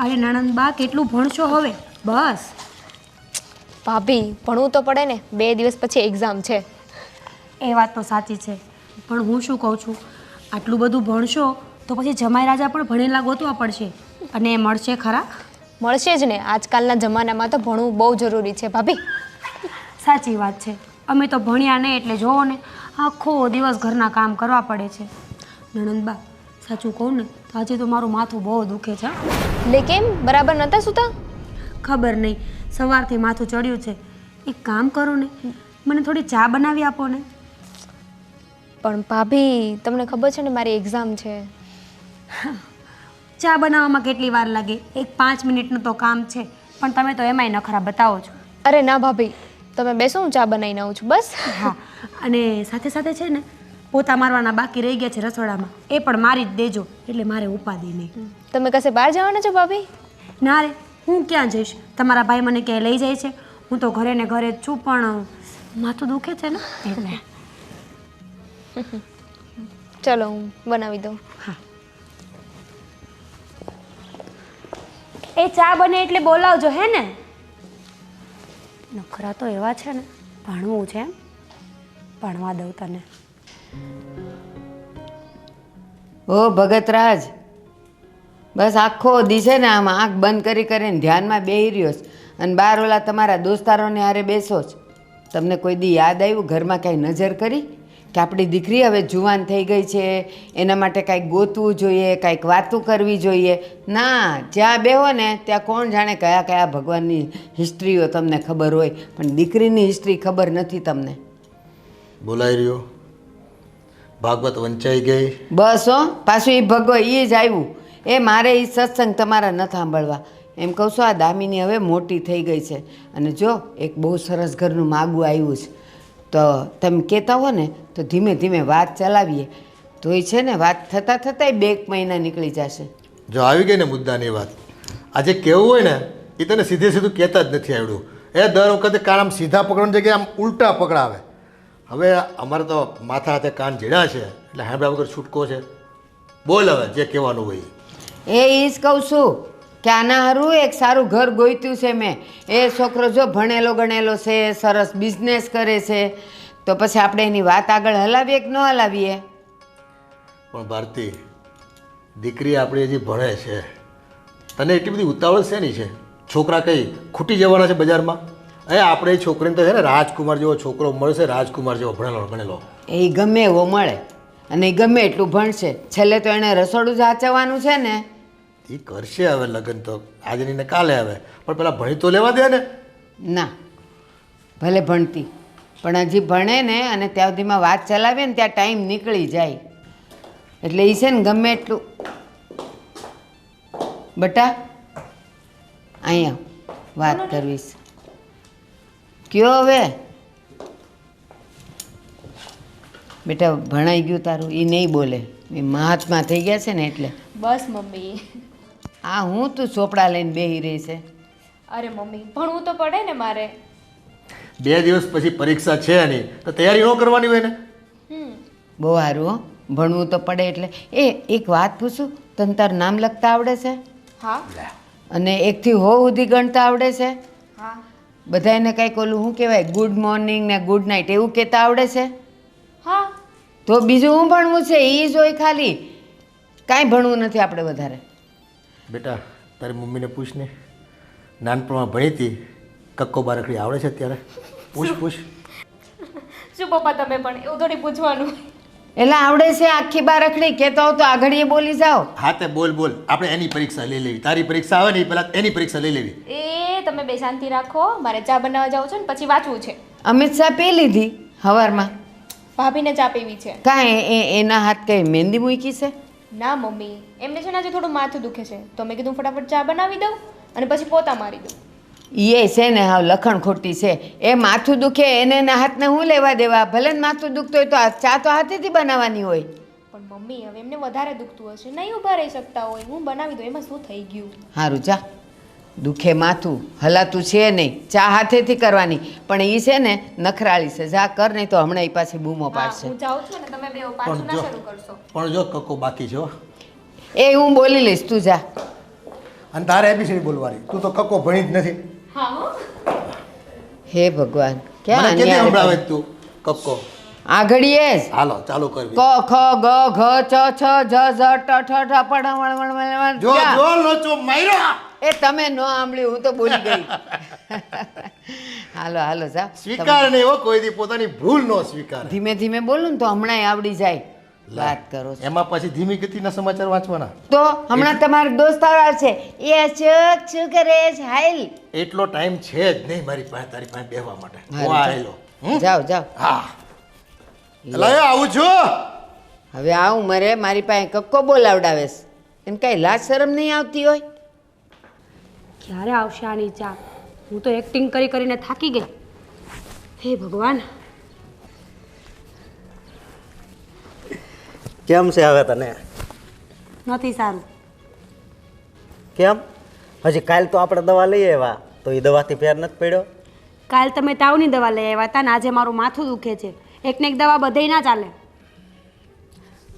અરે નણંદબા કેટલું ભણશો હવે? બસ. ભાભી ભણવું તો પડે ને, 2 દિવસ પછી એક્ઝામ છે. એ વાત તો સાચી છે, પણ હું શું કહું છું, આટલું બધું ભણશો તો પછી જમાઈ રાજા પણ ભણેલા ગોતવા પડશે, અને એ મળશે ખરા? મળશે જ ને, આજકાલના જમાનામાં તો ભણવું બહુ જરૂરી છે ભાભી. સાચી વાત છે. અમે તો ભણ્યા નહીં એટલે જોવો ને, આખો દિવસ ઘરના કામ કરવા પડે છે. નણંદબા સાચું કહું ને તો આજે તો મારું માથું બહુ દુખે છે. લે કેમ, બરાબર નહોતા સૂતા? ખબર નહીં, સવારથી માથું ચડ્યું છે. એક કામ કરો ને, મને થોડી ચા બનાવી આપો ને. પણ ભાભી તમને ખબર છે ને મારી એક્ઝામ છે. ચા બનાવવામાં કેટલી વાર લાગે? એક 5 મિનિટનું તો કામ છે, પણ તમે તો એમાંય નખરા બતાવો છો. અરે ના ભાભી, તમે બેસો, હું ચા બનાવીને આવું છું બસ. હા, અને સાથે સાથે છે ને પોતા મારવાના બાકી રહી ગયા છે રસોડામાં, એ પણ મારી જ દેજો, એટલે મારે ઉપાધિ નહીં. તમે કશે બહાર જવાના છો ભાભી? ના રે, હું ક્યાં જઈશ? તમારા ભાઈ મને ક્યાંય લઈ જાય છે? હું તો ઘરે ને ઘરે જ છું, પણ માથું દુખે છે ને એટલે. ચલો હું બનાવી દઉં. હા, એ ચા બને એટલે બોલાવજો, હે ને? નખરા તો એવા છે ને, ભણવું છે એમ, ભણવા દઉં તને. ઓ ભગતરાજ, બસ આખો દિશે ને આમ આંખ બંધ કરી કરીને ધ્યાનમાં બેહી રહ્યો છે, અને બાર ઓલા તમારા દોસ્તારોને હારે બેસો જ. તમને કોઈ દી યાદ આવ્યું ઘરમાં કાંઈ નજર કરી કે આપણી દીકરી હવે જુવાન થઈ ગઈ છે, એના માટે કાંઈક ગોતવું જોઈએ, કાંઈક વાતું કરવી જોઈએ? ના, જ્યાં બેહો ને ત્યાં કોણ જાણે કયા કયા ભગવાનની હિસ્ટ્રીઓ તમને ખબર હોય, પણ દીકરીની હિસ્ટ્રી ખબર નથી તમને. બોલાઈ રહ્યો, ભાગવત વંચાઈ ગઈ. બસ હો, પાછું એ ભગવા એ જ આવ્યું. એ મારે એ સત્સંગ તમારા ન સાંભળવા. એમ કહું છું, આ દામિની હવે મોટી થઈ ગઈ છે, અને જો એક બહુ સરસ ઘરનું માગું આવ્યું છે, તો તમે કહેતા હો ને તો ધીમે ધીમે વાત ચલાવીએ, તો એ છે ને વાત થતાં થતાંય 2 મહિના નીકળી જશે. જો આવી ગઈ ને મુદ્દાની વાત, આજે કેવું હોય ને એ તને સીધે સીધું કહેતા જ નથી આવડ્યું. એ દર વખતે કાન આમ સીધા પકડવાની જગ્યાએ આમ ઉલટા પકડાવે. હવે અમારે તો માથા હાથે કાન ઝીણા છે, એટલે હાંભળા વગર છૂટકો છે. બોલ હવે જે કહેવાનું હોય. એ જ કહું છું કે આના હારું એક સારું ઘર ગોત્યું છે મેં. એ છોકરો જો ભણેલો ગણેલો છે, સરસ બિઝનેસ કરે છે, તો પછી આપણે એની વાત આગળ હલાવીએ કે ન હલાવીએ? પણ ભારતી, દીકરી આપણી હજી ભણે છે, તને એટલી બધી ઉતાવળ શેની છે? છોકરા કંઈ ખૂટી જવાના છે બજારમાં? આપણે એ છોકરીને તો છે ને રાજકુમાર જેવો છોકરો મળશે, રાજકુમાર જેવો ભણેલો ગણેલો. એ ગમે એવો મળે, અને એ ગમે એટલું ભણશે, છેલ્લે તો એણે રસોડું જ હાચવવાનું છે ને. એ કરશે હવે લગ્ન તો આજે નહીં ને કાલે આવે, પણ પેલા ભણી તો લેવા દે ને. ના, ભલે ભણતી, પણ હજી ભણે ને, અને ત્યાં સુધીમાં વાત ચલાવીએ ને ત્યાં ટાઈમ નીકળી જાય. એટલે એ છે ને ગમે એટલું. બટા અહીંયા વાત કરવી છે. કયો હવે બેટા, ભણાઈ ગયું તારું? એ નહીં બોલે, એ મહાત્મા થઈ ગયા છે ને એટલે. બસ મમ્મી. આ હું તું ચોપડા લઈને બેહી રહી છે? અરે મમ્મી, ભણવું તો પડે ને મારે. 2 દિવસ પછી પરીક્ષા છે નહીં તો તૈયારી ન કરવાની હોય ને? બહુ સારું હો, ભણવું તો પડે એટલે. એક વાત પૂછું, તને તારું નામ લખતા આવડે છે? હા. અને 1 થી 100 સુધી ગણતા આવડે છે? હા. બધાને કાંઈક ઓલું શું કહેવાય, ગુડ મોર્નિંગ ને ગુડ નાઇટ એવું કહેતા આવડે છે? હા. તો બીજું શું ભણવું છે? એ જ હોય ખાલી, કાંઈ ભણવું નથી આપણે વધારે. બેટા, તારી મમ્મીને પૂછ ને, નાનપણમાં ભણી હતી, કક્કો બારકડી આવડે છે અત્યારે? પૂછ. શું પપ્પા તમે પણ એવું થોડી પૂછવાનું? એટલે આવડે છે આખી બારકડી? કહેતા હો તો આગળ બોલી જાઓ. હા તે બોલ. આપણે એની પરીક્ષા લઈ લેવી. તારી પરીક્ષા આવે ને એ પહેલાં એની પરીક્ષા લઈ લેવી. એ તમે બે શાંતિ રાખો, મારે ચા બનાવવા જાવું છે ને પછી વાંચવું છે. અમિત શાહ પી લીધી હવારમાં? ભાભીને ચા પીવી છે. કાંઈ એના હાથ કઈ મહેંદી મૂકી છે? ના મમ્મી, એમને છે ને આજે થોડું માથું દુખે છે, તો મેં કીધું ફટાફટ ચા બનાવી દઉં અને પછી પોતા મારી દઉં. એ છે ને હાવ લખણ ખોટી છે. એ માથું દુખે એને એના હાથને હું લેવા દેવા? ભલે ને માથું દુખતું હોય તો ચા તો હાથેથી બનાવવાની હોય. પણ મમ્મી, હવે એમને વધારે દુખતું હશે, નહીં ઊભા રહી શકતા હોય, હું બનાવી દઉં, એમાં શું થઈ ગયું? સારું જા, દુખે માથું, હલાતું છે નહીં, ચા હાથેથી કરવાની, પણ એ છે ને નખરાળી છે. જા કર, નહીં તો હમણાં એ પાછી બૂમો પાડશે. હું જાઉં છું ને, તમે બે પાછું ના શરૂ કરશો. પણ જો કક્કો બાકી છે હો. એ હું બોલી લઈશ, તું જા. અને તારે એબીસીડી બોલવાની. તું તો કક્કો ભણી જ નથી. હા હો. હે ભગવાન મને ક્યાં કેદી અન્યાય સંભળાવે કરે? છે તું કક્કો? આ ઘડીએ જ હાલો ચાલુ કરવી. ક ખ ગ ઘ ચ છ જ ઝ ટ ઠ ઠ પ ઢ વણ વણ વણ જો ક્યાં? જો લોચો માર્યો. એ તમે ન સાંભળ્યું હું તો બોલી ગઈ હાલો હાલો જા સ્વીકાર નહીં હો, કોઈ દી પોતાની ભૂલ નો સ્વીકાર. ધીમે ધીમે બોલું ને તો હમણાં આવડી જાય વાત કરો છો. એમાં પછી ધીમી ગતિના સમાચાર વાંચવાના. તો હમણાં તમારો દોસ્તાર છે એ અચક શું કરે છે હાલ એટલો ટાઈમ છે જ નહીં મારી પાસે તારી પાસે બેહવા માટે. હારું, હું આવેલો. જાઓ જાઓ હા એટલે આવું છું. હવે આવું મરે મારી પાસે કક્કો બોલાવડાવે છે એને કઈ લાજ શરમ નહીં આવતી હોય ક્યારે આવશે આની ચા? હું તો એક્ટિંગ કરી કરીને થાકી ગઈ. હે ભગવાન. કેમ છે હવે તને? નથી સારું. કેમ? હજી કાલ તો આપણે દવા લઈ આવ્યા તો એ દવાથી ફેર નથી પડ્યો? કાલ તમે તાવની દવા લઈ આવ્યા હતા ને આજે મારું માથું દુખે છે. એકને એક દવા બધેય ના ચાલે.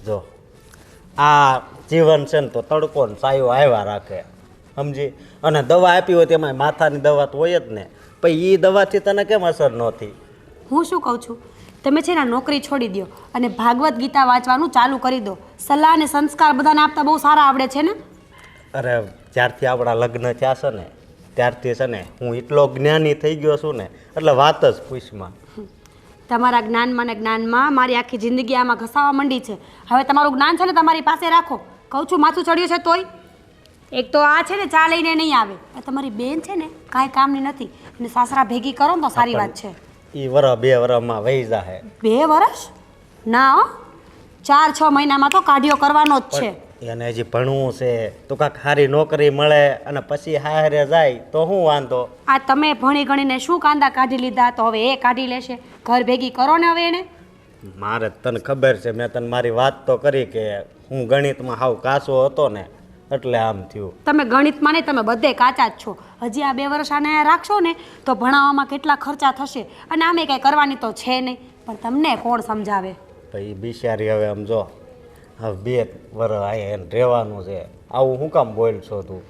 જો આ જીવન છે ને તો તડકો ને સાયો આવ્યા રાખે સમજી, અને દવા આપી હોય તેમાં માથાની દવા તો હોય જ ને, પછી એ દવાથી તને કેમ અસર નહોતી? હું શું કહું છું, તમે છે ને નોકરી છોડી દો અને ભાગવત ગીતા વાંચવાનું ચાલુ કરી દો. સલાહ અને સંસ્કાર બધાને આપતા બહુ સારા આવડે છે ને. અરે જ્યારથી આપણા લગ્ન થયા છે ને ત્યારથી છે ને હું એટલો જ્ઞાની થઈ ગયો છું ને એટલે વાત જ પૂછમાં. તમારા જ્ઞાનમાં ને જ્ઞાનમાં મારી આખી જિંદગી આમાં ઘસાવા માંડી છે. હવે તમારું જ્ઞાન છે ને તમારી પાસે રાખો. કહું છું માથું ચડ્યું છે તોય. એક તો આ છે ને ચા લઈને નહીં આવે. આ તમારી બેન છે ને કાંઈ કામની નથી અને સાસરા ભેગી કરો ને તો સારી વાત છે. એ વરસ 2 વરસમાં વહી જાહે. 2 વર્ષ ના હો, 4-6 મહિનામાં તો કાઢિયો કરવાનો જ છે. એને હજી ભણવું છે તો કાંઈક સારી નોકરી મળે અને પછી હારે જાય તો શું વાંધો? આ તમે ભણી ગણીને શું કાંદા કાઢી લીધા તો હવે એ કાઢી લેશે. ઘર ભેગી કરો ને હવે એને. મારે તને ખબર છે, મેં તને મારી વાત તો કરી કે હું ગણિતમાં હાવ કાચો હતો ને એટલે આમ થયું. તમે ગણિતમાં નહીં, તમે બધે કાચા જ છો. હજી આ 2 વર્ષ આને રાખશો ને તો ભણાવવામાં કેટલા ખર્ચા થશે અને આમે કંઈ કરવાની તો છે નહીં. પણ તમને કોણ સમજાવે? ભાઈ બિચારી હવે આમ જો હવે 2 વર્ષ અહીંયા એને રહેવાનું છે, આવું શું કામ બોલ છો તું?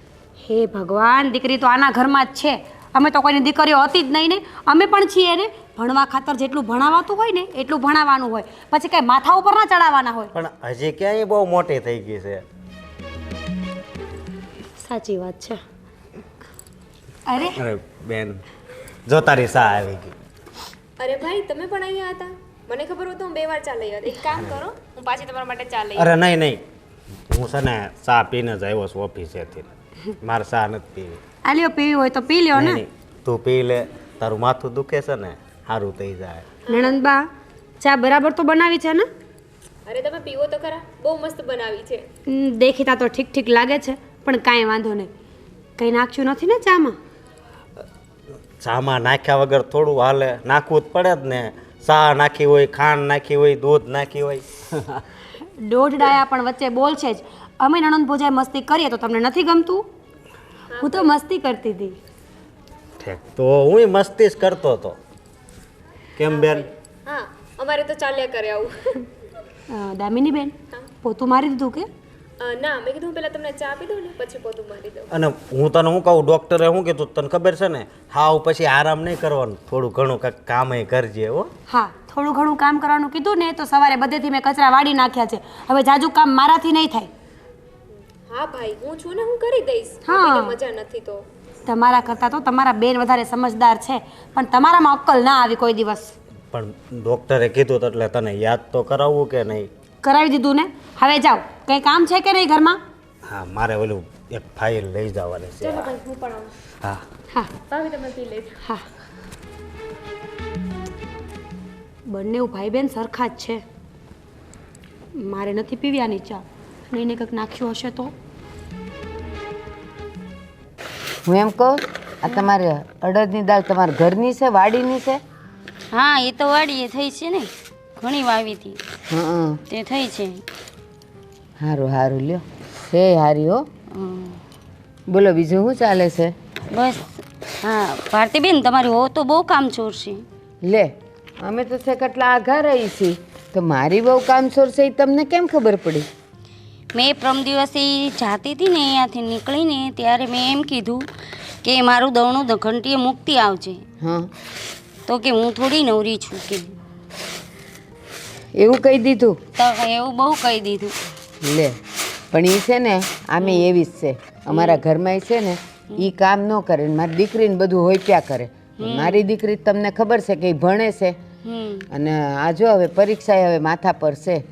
હે ભગવાન, દીકરી તો આના ઘરમાં જ છે. અમે તો કોઈની દીકરીઓ હતી જ નહીં ને. અમે પણ છીએ ને. ભણવા ખાતર જેટલું ભણાવાતું હોય ને એટલું ભણાવવાનું હોય, પછી કઈ માથા ઉપર ના ચડાવવાના હોય. પણ હજી ક્યાંય બહુ મોટી થઈ ગઈ છે. સાચી વાત છે. અરે અરે બેન જો તારી સા આવી ગઈ. અરે ભાઈ તમે પણ અહીંયા હતા? મને ખબર હોત તો હું 2 વાર ચા લઈ આવત. એક કામ કરો, હું પાછી તમારા માટે ચા લઈ અરે નહીં નહીં, હું છે ને ચા પીને જ આવ્યો છું ઓફિસેથી. મારે ચા નથી પીવી. આ લ્યો, પીવી હોય તો પી લ્યો નહીં, ને. નહીં, તું પી લે, તારું માથું દુખે છે ને સારું થઈ જાય. નણંદબા, ચા બરાબર તો બનાવી છે ને? અરે તમે પીવો તો ખરા, બહુ મસ્ત બનાવી છે. દેખીતા તો ઠીક ઠીક લાગે છે પણ કાંઈ વાંધો નહીં. કંઈ નાખ્યું નથી ને ચામાં? ચામાં નાખ્યા વગર થોડું હાલે, નાખવું જ પડે જ ને. ચા નાખી હોય, ખાંડ નાખી હોય, દૂધ નાખી હોય. દોઢ ડાયા પણ વચ્ચે બોલ છે જ. અમે નણંદ ભોજાએ મસ્તી કરીએ તો તમને નથી ગમતું? હું તો મસ્તી કરતી હતી. ઠીક, તો હું મસ્તી જ કરતો હતો. કેમ બેન? હા, અમારે તો ચાલ્યા કરે આવું. દામિની બેન, પોતું મારી દીધું કે? ના, મેં કીધું પહેલા તમને ચા આપી દઉં ને પછી પોતું મારી દઉં. અને હું તને શું કહું, ડૉક્ટરે શું કીધું તને ખબર છે ને? હાવ પછી આરામ નહીં કરવાનું, થોડું ઘણું કંઈક કામે કરજે હો. હા, થોડું ઘણું કામ કરવાનું કીધું ને તો સવારે બધેથી મેં કચરા વાળી નાખ્યા છે. હવે જાજુ કામ મારાથી નહીં થાય. હા ભાઈ, હું છું ને, હું કરી દઈશ. હા. આપણને મજા નથી તો. તમારા કરતાં તો તમારા બેન વધારે સમજદાર છે પણ તમારામાં અક્કલ ના આવી કોઈ દિવસ. પણ ડૉક્ટરે કીધું એટલે તને યાદ તો કરાવવું કે નહીં? કરાવી દીધું ને. હવે જાઓ, કંઈ કામ છે કે નહીં ઘરમાં? હા, મારે ઓલું એક ફાઇલ લઈ જવાની છે. ચલો ભાઈ, હું પણ આવું. હા હા ભાભી તમે પી લેજો. હા, બંને ભાઈ બેન સરખા જ છે. મારે નથી પીવી આની ચા. અને એને કંઈક નાખ્યું હશે તો? હું એમ કહું આ તમારે અડદની દાળ તમારા ઘરની છે વાડીની છે? હા, એ તો વાડીએ થઈ છે ને, ઘણી વાવી હતી હં, તે થઈ છે. સારું સારું લ્યો, છે હારી હો. હમ. બોલો બીજું શું ચાલે છે? બસ. હા ભારતીબેન, તમારી હોવ તો બહુ કામચોર છે. લે, અમે તો છે કેટલા આઘા રહી છીએ તો મારી બહુ કામચોર છે એ તમને કેમ ખબર પડી? મેં પ્રમ દિવસે જાતી હતી ને અહીંયાથી નીકળીને ત્યારે મેં એમ કીધું કે મારું દવણું ઘંટીએ મૂકતી આવજે. હા તો કે હું થોડી નવરી છું કે. એવું કહી દીધું? તો એવું બહુ કહી દીધું. લે પણ એ છે ને આમે એવી જ છે. અમારા ઘરમાં છે ને એ કામ ન કરે ને મારી દીકરીને બધું હોઈપ્યા કરે. મારી દીકરી તમને ખબર છે કે એ ભણે છે અને આ જો હવે પરીક્ષા હવે માથા પર છે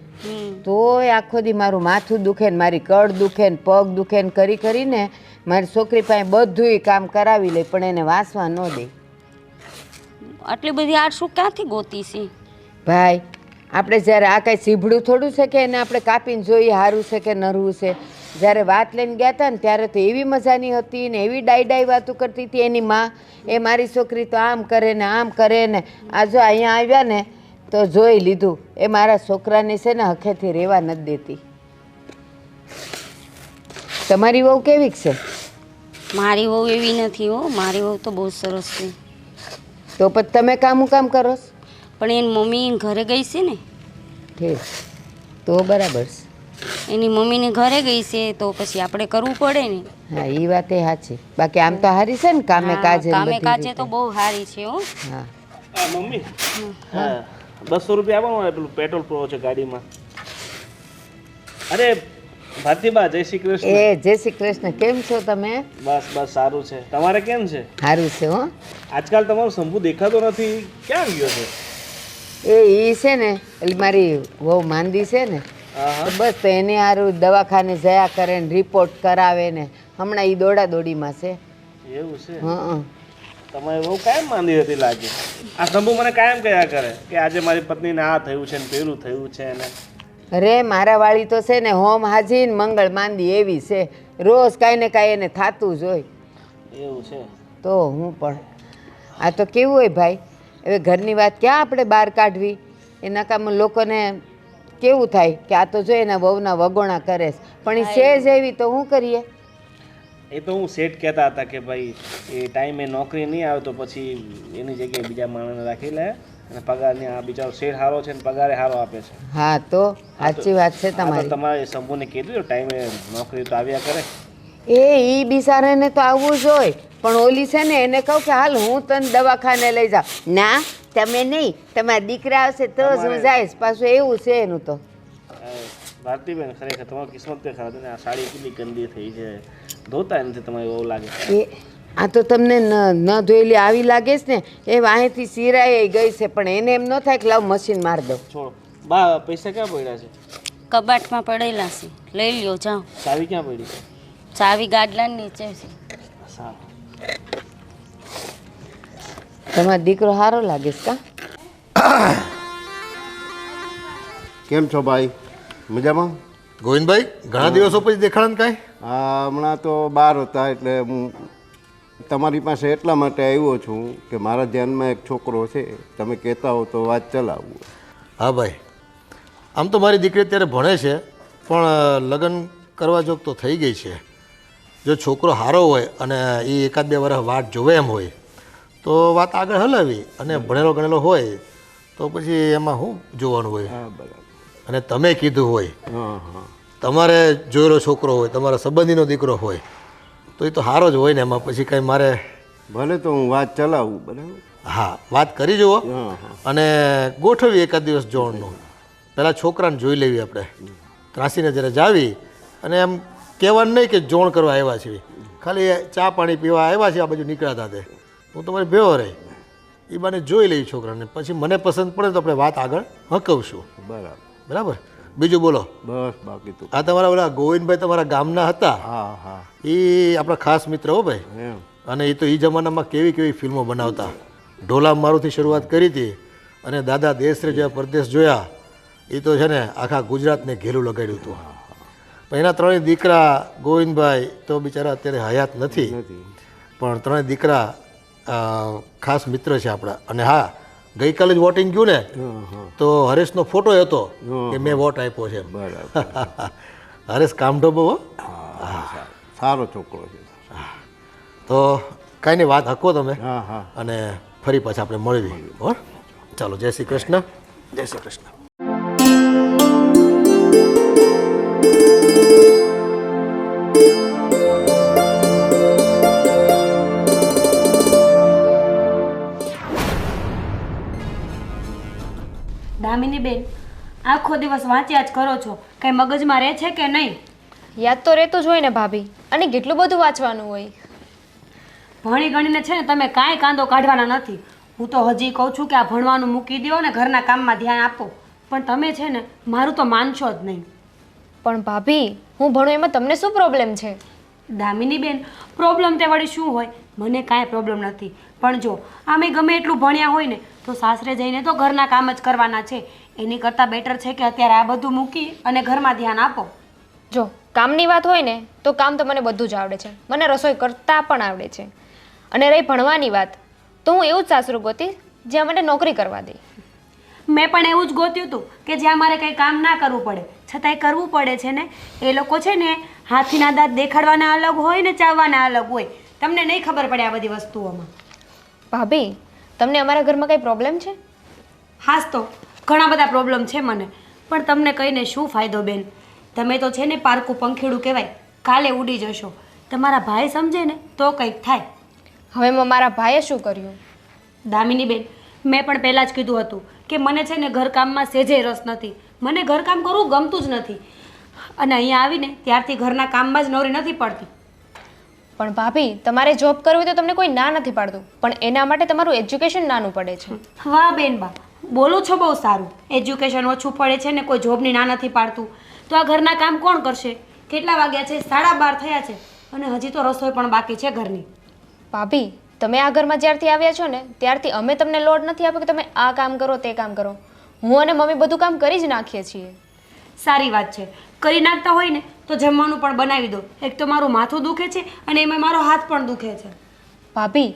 તોય આખો દી મારું માથું દુખે ને મારી કળ દુખે ને પગ દુખે ને કરી કરીને મારી છોકરી પાસે બધુંય કામ કરાવી લે પણ એને વાંચવા ન દે. આટલી બધી આળસુ ક્યાંથી ગોતી છે? ભાઈ આપણે જ્યારે આ કાંઈ સીભડું થોડું છે કે એને આપણે કાપીને જોઈએ સારું છે કે નરવું છે. જ્યારે વાત લઈને ગયા હતા ને ત્યારે તો એવી મજાની હતી ને એવી ડાઈ વાતો કરતી હતી એની માં. એ મારી છોકરી તો આમ કરે ને આમ કરે ને આ જો અહીંયા આવ્યા ને તો જોઈ લીધું. એ મારા છોકરાને છે ને હખેથી રહેવા નથી દેતી. તમારી વહુ કેવી છે? મારી વહુ એવી નથી હો. મારી વહુ તો બહુ સરસ છે. તો પછી તમે કામ કરો છો? પણ એની મમ્મી ઘરે ગઈ છે ને. ઠીક તો બરાબર છે. એની મમ્મીને ઘરે ગઈ છે તો પછી આપણે કરવું પડે ને. હા એ વાત એ સાચી. બાકી આમ તો હારી છે ને કામે કાજે ને કામે બધી કાજે રીતે. તો બહુ સારી છે હો. હા મમ્મી હા 200 રૂપિયા આપો મને પેલું પેટ્રોલ પૂરો છે ગાડીમાં. અરે ભારતીબા જય શ્રી કૃષ્ણ. એ જય શ્રી કૃષ્ણ. કેમ છો તમે? બસ બસ સારું છે. તમારે કેમ છે? સારું છે હો. આજકાલ તમારો શંભુ દેખાતો નથી, ક્યાં ગયો છે? એ છે ને એટલે મારી બહુ માંદી છે ને તો બસ તો એને સારું દવાખાને જયા કરે ને રિપોર્ટ કરાવે ને હમણાં એ દોડાદોડીમાં છે. એવું છે? હં તમારે બહુ કાયમ માંદી હતી લાગે. આ શંભુ મને કાયમ કહ્યા કરે કે આજે મારી પત્નીને આ થયું છે ને પેલું થયું છે ને. અરે મારા વાળી તો છે ને હોમ હાજી ને મંગળ માંદી એવી છે. રોજ કાંઈ ને કાંઈ એને થાતું જ હોય. એવું છે? તો હું પણ આ તો કેવું હોય ભાઈ. હવે ઘરની વાત ક્યાં આપણે બહાર કાઢવી. એના કામ લોકોને કેવું થાય કે આ તો જો એના વહુના વગોણા કરે છે પણ એ છે જ એવી તો શું કરીએ. એ તો હું શેઠ કહેતા હતા કે ભાઈ એ ટાઈમે નોકરી નહીં આવે તો પછી એની જગ્યાએ બીજા માણસને રાખી લે અને પગારની આ બિચારો શેઠ સારો છે ને પગારે સારો આપે છે. હા તો સાચી વાત છે આ તો તમારી. તમારે શંભુને કીધું ટાઈમે નોકરી તો આવ્યા કરે. એ બિચારાને તો આવવું જ હોય પણ ઓલી છે ને એને કહું કે હાલ હું તને દવાખાને લઈ જાઉં. ના તમે નહીં, તમારા દીકરા આવશે તો જ હું જઈશ. પાછું એવું છે એનું તો. ભારતીબેન ખરેખર તમારી કિસ્મત તે ખરાબ છે. આ સાડી કેટલી ગંદી થઈ છે, ધોતા નથી તમારી બહુ લાગે. એ આ તો તમને ન ધોયેલી આવી લાગે છે ને એ વાહેથી સિરાઈ ગઈ છે પણ એને એમ ન થાય કે લાવ મશીન માર દઉં. છોડો બા, પૈસા ક્યાં પડ્યા છે? કબાટમાં પડેલા છે, લઈ લ્યો જાઓ. ચાવી ક્યાં પડી છે? ચાવી ગાડલાની નીચે છે. સારું. તમારો દીકરો સારો લાગે છે કા? કેમ છો ભાઈ? મજામાં? ગોવિંદભાઈ ઘણા દિવસો પછી દેખાડા ને કાંઈ? હા હમણાં તો બહાર હતા એટલે હું તમારી પાસે એટલા માટે આવ્યો છું કે મારા ધ્યાનમાં એક છોકરો છે, તમે કહેતા હો તો વાત ચલાવું. હા ભાઈ, આમ તો મારી દીકરી અત્યારે ભણે છે પણ લગ્ન કરવા જોગ તો થઈ ગઈ છે. જો છોકરો સારો હોય અને એ એકાદ બે વર્ષ વાટ જોવે એમ હોય તો વાત આગળ હલાવી અને ભણેલો ગણેલો હોય તો પછી એમાં શું જોવાનું હોય. હા બરાબર. અને તમે કીધું હોય હા હા તમારે જોયેલો છોકરો હોય, તમારા સંબંધીનો દીકરો હોય તો એ તો સારો જ હોય ને. એમાં પછી કંઈ મારે ભલે તો હું વાત ચલાવું. બરાબર. હા વાત કરી જુઓ હા હા અને ગોઠવી એકાદ દિવસ જોણનું. પહેલાં છોકરાને જોઈ લેવી આપણે, ત્રાસીને જ્યારે જાવી અને એમ કહેવાનું નહીં કે જોણ કરવા આવ્યા છીએ, ખાલી ચા પાણી પીવા આવ્યા છીએ આ બાજુ નીકળ્યા હતા તે હું તમારી ભેગો રહી એ બાને જોઈ લઈ છોકરાને પછી મને પસંદ પડે તો આપણે વાત આગળ હકવશું. બરાબર બરાબર. બીજું બોલો. બસ બાકી તો આ તમારા ઓલા ગોવિંદભાઈ તમારા ગામના હતા, હા હા એ આપણા ખાસ મિત્ર હો ભાઈ. એમ. અને એ તો એ જમાનામાં કેવી કેવી ફિલ્મો બનાવતા. ઢોલા મારુથી શરૂઆત કરી હતી અને દાદા દેશરે જોયા પરદેશ જોયા એ તો છે ને આખા ગુજરાતને ઘેરું લગાડ્યું હતું. પણ એના ત્રણેય દીકરા ગોવિંદભાઈ તો બિચારા અત્યારે હયાત નથી પણ ત્રણેય દીકરા ખાસ મિત્ર છે આપણા. અને હા ગઈકાલે જ વોટિંગ ગયું ને તો હરેશનો ફોટો હતો કે મેં વોટ આપ્યો છે. બરાબર. હરેશ કામઢો બહુ. સારો છોકરો છે. તો કાંઈ નહીં વાત હકો તમે હા હા અને ફરી પાછા આપણે મળવી. બરાબર ચાલો. જય શ્રી કૃષ્ણ. જય શ્રી કૃષ્ણ. દામિની બેન, આખો દિવસ વાંચ્યા જ કરો છો, કંઈ મગજમાં રહે છે કે નહીં? યાદ તો રહેતું જ હોય ને ભાભી, અને કેટલું બધું વાંચવાનું હોય. ભણી ગણીને છે ને તમે કાંઈ કાંદો કાઢવાના નથી. હું તો હજી કહું છું કે આ ભણવાનું મૂકી દો ને ઘરના કામમાં ધ્યાન આપો, પણ તમે છે ને મારું તો માનશો જ નહીં. પણ ભાભી, હું ભણું એમાં તમને શું પ્રોબ્લેમ છે? દામિની બેન, પ્રોબ્લેમ તે વળી શું હોય? મને કાંઈ પ્રોબ્લેમ નથી, પણ જો આમે ગમે એટલું ભણ્યા હોય ને તો સાસરે જઈને તો ઘરના કામ જ કરવાના છે. એની કરતાં બેટર છે કે અત્યારે આ બધું મૂકી અને ઘરમાં ધ્યાન આપો. જો કામની વાત હોય ને તો કામ તો મને બધું જ આવડે છે, મને રસોઈ કરતાં પણ આવડે છે. અને રહી ભણવાની વાત, તો હું એવું જ સાસરું ગોતીશ જ્યાં મને નોકરી કરવા દે. મેં પણ એવું જ ગોત્યું હતું કે જ્યાં મારે કંઈ કામ ના કરવું પડે, છતાંય કરવું પડે છે ને. એ લોકો છે ને હાથીના દાંત દેખાડવાના અલગ હોય ને ચાવવાના અલગ હોય. તમને નહીં ખબર પડે આ બધી વસ્તુઓમાં. ભાભી, તમને અમારા ઘરમાં કંઈ પ્રોબ્લેમ છે? હાસ તો ઘણા બધા પ્રોબ્લેમ છે મને, પણ તમને કહીને શું ફાયદો બેન? તમે તો છે ને પારકું પંખીડું કહેવાય, કાલે ઉડી જશો. તમારા ભાઈ સમજે ને તો કંઈક થાય. હવે મારા ભાઈએ શું કર્યું? દામિની બેન, મેં પણ પહેલાં જ કીધું હતું કે મને છે ને ઘરકામમાં સેજે રસ નથી. મને ઘરકામ કરવું ગમતું જ નથી, અને અહીંયા આવીને ત્યારથી ઘરના કામમાં જ નવરી નથી પડતી. પણ ભાભી, તમારે જોબ કરવી તો તમને કોઈ ના નથી પાડતું, પણ એના માટે તમારું એજ્યુકેશન નાનું પડે છે. વાહ બેન બા, બોલો છો બહુ સારું. એજ્યુકેશન ઓછું પડે છે ને કોઈ જોબની ના નથી પાડતું, તો આ ઘરના કામ કોણ કરશે? કેટલા વાગ્યા છે? 12:30 થયા છે, અને હજી તો રસોઈ પણ બાકી છે ઘરની. ભાભી, તમે આ ઘરમાં જ્યારથી આવ્યા છો ને ત્યારથી અમે તમને લોડ નથી આપ્યો કે તમે આ કામ કરો તે કામ કરો. હું અને મમ્મી બધું કામ કરી જ નાખીએ છીએ. સારી વાત છે, કરી નાખતા હોય ને તો જમવાનું પણ બનાવી દો. એક તો મારું માથું દુખે છે અને એમાં મારો હાથ પણ દુખે છે. ભાભી,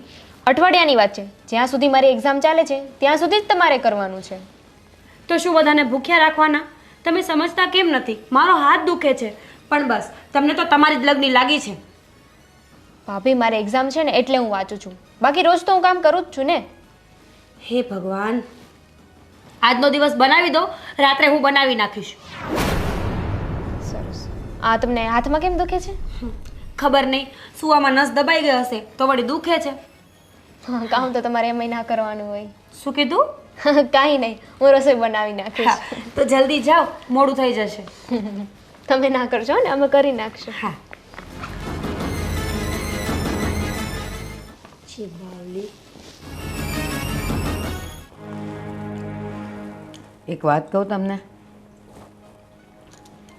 અઠવાડિયાની વાત છે, જ્યાં સુધી મારી એક્ઝામ ચાલે છે ત્યાં સુધી જ તમારે કરવાનું છે. તો શું બધાને ભૂખ્યા રાખવાના? તમે સમજતા કેમ નથી? મારો હાથ દુખે છે, પણ બસ તમને તો તમારી જ લગની લાગી છે. ભાભી, મારે એક્ઝામ છે ને એટલે હું વાંચું છું, બાકી રોજ તો હું કામ કરું જ છું ને. હે ભગવાન, આજનો દિવસ બનાવી દો, રાત્રે હું બનાવી નાખીશ. સરસ. આ તમને હાથમાં કેમ દુખે છે? ખબર નહીં, સુવામાં નસ દબાઈ ગઈ હશે તો વળી દુખે છે. હા, કામ તો તમારે એમ ના કરવાનું હોય. શું કીધું? કાંઈ નહીં, હું રસોઈ બનાવી નાખીશ. હા, તો જલ્દી જાઓ, મોડું થઈ જશે. તમે ના કરજો ને, અમે કરી નાખશું. હા. એક વાત કહું તમને,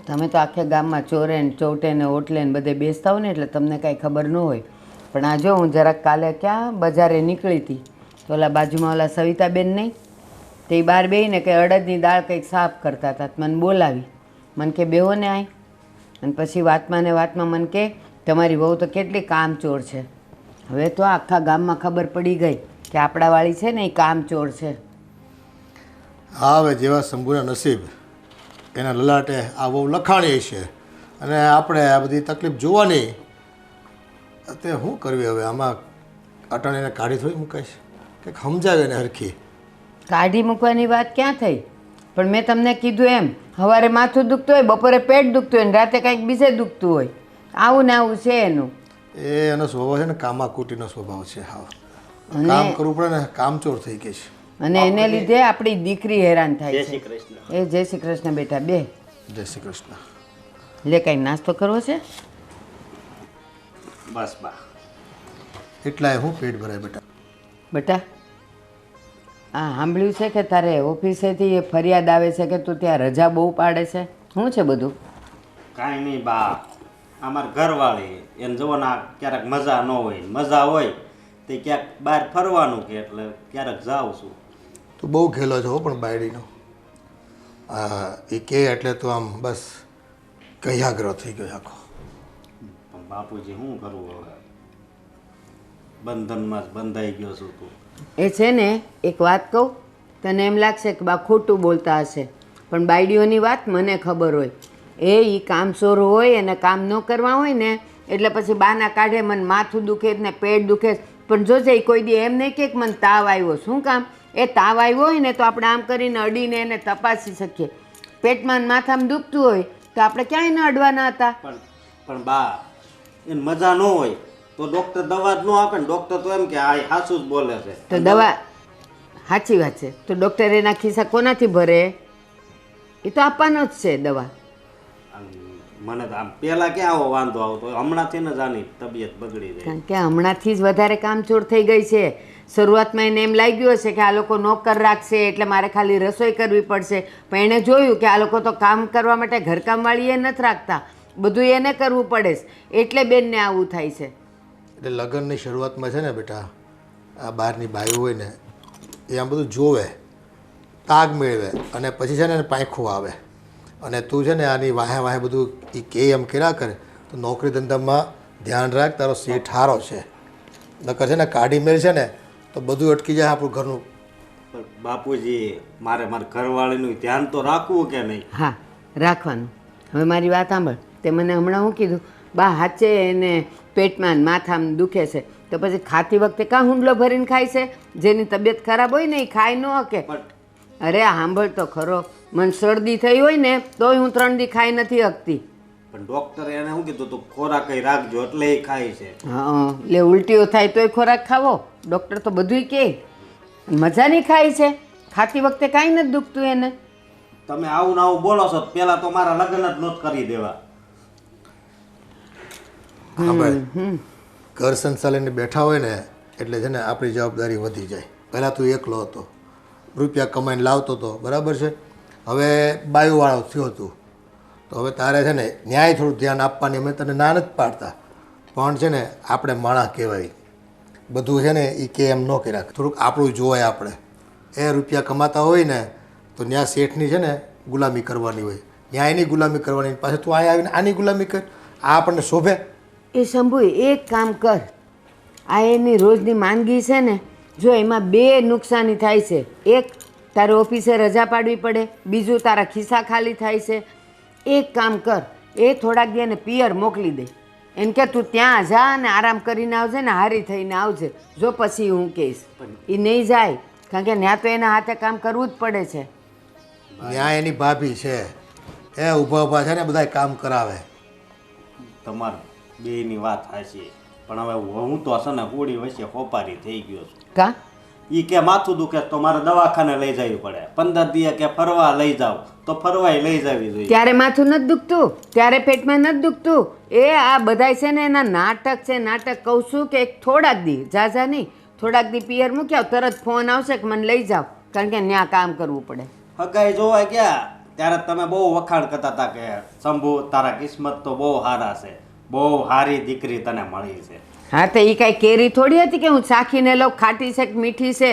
તમે તો આખે ગામમાં ચોરે ને ચોટે ને ઓટલે ને બધે બેસતા હો ને એટલે તમને કાંઈ ખબર ન હોય. પણ આ જો હું જરાક કાલે ક્યાં બજારે નીકળી હતી તો ઓલા બાજુમાં ઓલા સવિતાબેન નહીં, તે બહાર બેહીને કંઈ અડદની દાળ કંઈક સાફ કરતા હતા. મને બોલાવી, મને કે બેહો ને આય. અને પછી વાતમાં ને વાતમાં મને કે તમારી વહુ તો કેટલી કામચોર છે. હવે તો આખા ગામમાં ખબર પડી ગઈ કે આપણાવાળી છે ને એ કામચોર છે. હા, હવે જેવા શંભુના નસીબ એના લલાટે આ બહુ લખાણી છે, અને આપણે આ બધી તકલીફ જોવાની. તે શું કરવી હવે? આમાં અટાણીને કાઢી થોડી મુકાઈશ, કંઈક સમજાવે ને હરખી. કાઢી મૂકવાની વાત ક્યાં થઈ? પણ મેં તમને કીધું એમ, સવારે માથું દુખતું હોય, બપોરે પેટ દુખતું હોય, ને રાતે કંઈક બીજે દુખતું હોય. આવું ને આવું છે એનું. એનો સ્વભાવ છે ને કામાકુટીનો સ્વભાવ છે. હા, કામ કરવું પડે ને, કામચોર થઈ ગઈ છે. અને એને લીધે આપણી દીકરી હેરાન થાય જય છે. શ્રી કૃષ્ણ. એ જય શ્રી કૃષ્ણ બેટા, બે જય શ્રી કૃષ્ણ. લે કાંઈ નાસ્તો કરવો છે? બસ બા, એટલાય હું પેટ ભરાય બેટા. બેટા, આ સાંભળ્યું છે કે તારે ઓફિસેથી એ ફરિયાદ આવે છે કે તું ત્યાં રજા બહુ પાડે છે? શું છે બધું? કાંઈ નહીં બા, અમાર ઘરવાળી એને જોવાના ક્યારેક મજા ન હોય, મજા હોય તે ક્યાંક બહાર ફરવાનું કે એટલે ક્યારેક જાઉં છું. તું બહુ ખેલો છો પણ બાયડીનો. એ કે એટલે તું આમ બસ કયાગ્રહ થઈ ગયો આખો. પણ બાપુજી શું કરવું હવે, બંધનમાં જ બંધાઈ ગયો છું તું. એ છે ને, એક વાત કહું, તને એમ લાગશે કે બા ખોટું બોલતા હશે, પણ બાયડીઓની વાત મને ખબર હોય. એ કામચોર હોય અને કામ ન કરવા હોય ને એટલે પછી બાના કાઢે મને માથું દુખે ને પેટ દુખે. પણ જોજે એ કોઈ દી એમ નહીં કે મને તાવ આવ્યો. શું કામ? એ તાવ આવ્યો હોય ને તો આપણે આમ કરીને અડીને એને તપાસી શકીએ. પેટમાં ને માથામાં દુખતું હોય તો આપણે ક્યાંય ન અડવાના હતા. પણ બા, એને મજા ન હોય તો ડૉક્ટર દવા જ ન આપે ને. ડૉક્ટર તો એમ કે આ સાચું જ બોલે છે. તો દવા સાચી વાત છે. તો ડૉક્ટર એના ખિસ્સા કોનાથી ભરે? એ તો આપવાનો જ છે દવા. આમ મને તો આમ પહેલાં ક્યાં આવો વાંધો આવતો, હમણાંથી ને જ આની તબિયત બગડી જાય. કારણ કે હમણાંથી જ વધારે કામચોર થઈ ગઈ છે. શરૂઆતમાં એને એમ લાગ્યું હશે કે આ લોકો નોકર રાખશે એટલે મારે ખાલી રસોઈ કરવી પડશે, પણ એણે જોયું કે આ લોકો તો કામ કરવા માટે ઘરકામવાળી એ નથી રાખતા, બધું એને કરવું પડે છે, એટલે બેનને આવું થાય છે. એટલે લગ્નની શરૂઆતમાં છે ને બેટા, આ બહારની બાઈઓ હોય ને એ આમ બધું જોવે, તાગ મેળવે, અને પછી છે ને એને પાંખું આવે, અને તું છે ને આની વાહે વાહે બધું એ કે એમ કર્યા કરે તો નોકરી ધંધામાં ધ્યાન રાખ, તારો સેઠ હારો છે. નકર છે ને કાઢી મેળ છે ને તો બધું અટકી જાય આપણું ઘરનું. પણ બાપુજી, મારે મારા ઘરવાળીનું ધ્યાન તો રાખવું કે નહીં? હા, રાખવાનું. હવે મારી વાત સાંભળ. તે મને હમણાં શું કીધું? બા હાચે એને પેટમાં ને માથામાં દુખે છે, તો પછી ખાતી વખતે કાં હુંડલો ભરીને ખાય છે? જેની તબિયત ખરાબ હોય ને એ ખાઈ ન શકે. અરે સાંભળ તો ખરો, મને શરદી થઈ હોય ને તોય હું 3 દી ખાઈ નથી શકતી. પણ ડૉક્ટરે એને શું કીધું તું? ખોરાક કઈ રાખજો એટલે એ ખાય છે. હા, એટલે ઉલટીઓ થાય તોય ખોરાક ખાવો? ડૉક્ટર તો બધુંય કહે. મજાની ખાય છે, ખાતી વખતે કાંઈ નથી દુખતું એને. તમે આવું ને આવું બોલો છો, પહેલાં તો મારા લગ્ન જ નહોત કરી દેવા. હા ભાઈ, ઘર સંચાલીને બેઠા હોય ને એટલે છે ને આપણી જવાબદારી વધી જાય. પહેલાં તું એકલો હતો, રૂપિયા કમાઈને લાવતો હતો, બરાબર છે. હવે બાયુવાળો થયો તું તો હવે તારે છે ને ન્યાય થોડું ધ્યાન આપવાની અમે તને ના નથી પાડતા, પણ છે ને આપણે માણસ કહેવાય, બધું છે ને એ કે એમ ન કર્યા, થોડુંક આપણું જોવાય. આપણે એ રૂપિયા કમાતા હોય ને તો ન્યા શેઠની છે ને ગુલામી કરવાની હોય, ન્યાયની ગુલામી કરવાની, પાછું તું અહીંયા આવીને આની ગુલામી કર, આ આપણને શોભે? એ શંભુ, એક કામ કર, આ એની રોજની માંદગી છે ને, જો એમાં 2 નુકસાની થાય છે. એક, તારે ઓફિસે રજા પાડવી પડે, બીજું તારા ખિસ્સા ખાલી થાય છે. એક કામ કર, એ થોડાક દી એને પિયર મોકલી દે, એમ કે તું ત્યાં જા અને આરામ કરીને આવજે ને હારી થઈને આવજે. જો પછી હું કહીશ. એ નહીં જાય, કારણ કે ત્યાં તો એના હાથે કામ કરવું જ પડે છે. ન્યાય એની ભાભી છે, એ ઊભા ઊભા છે ને બધા કામ કરાવે. તમારે બેયની વાત સાચી, પણ હવે હું તો છે ને હોળી વચ્ચે હોપારી થઈ ગયો છું. કા? એ કે માથું દુખે તો મારે દવાખાને લઈ જવી પડે, 15 દિવસ કે ફરવા લઈ જાવ તો ફરવાય લઈ જવી જોઈએ. ત્યારે માથું નથી દુખતું, ત્યારે પેટમાં નથી દુખતું. એ આ બધાય છે ને એના નાટક છે. નાટક કહું છું કે થોડાક દી, ઝાઝા નહીં, થોડાક દી પિયર મૂકી આવ, તરત ફોન આવશે કે મને લઈ જાઓ, કારણ કે ત્યાં કામ કરવું પડે. હગાઈ જોવા ગયા ત્યારે તમે બહુ વખાણ કરતા હતા કે શંભુ તારા કિસ્મત તો બહુ સારા છે, બહુ સારી દીકરી તને મળી છે. હા, તો એ કાંઈ કેરી થોડી હતી કે હું ચાખીને લઉં ખાટી છે કે મીઠી છે.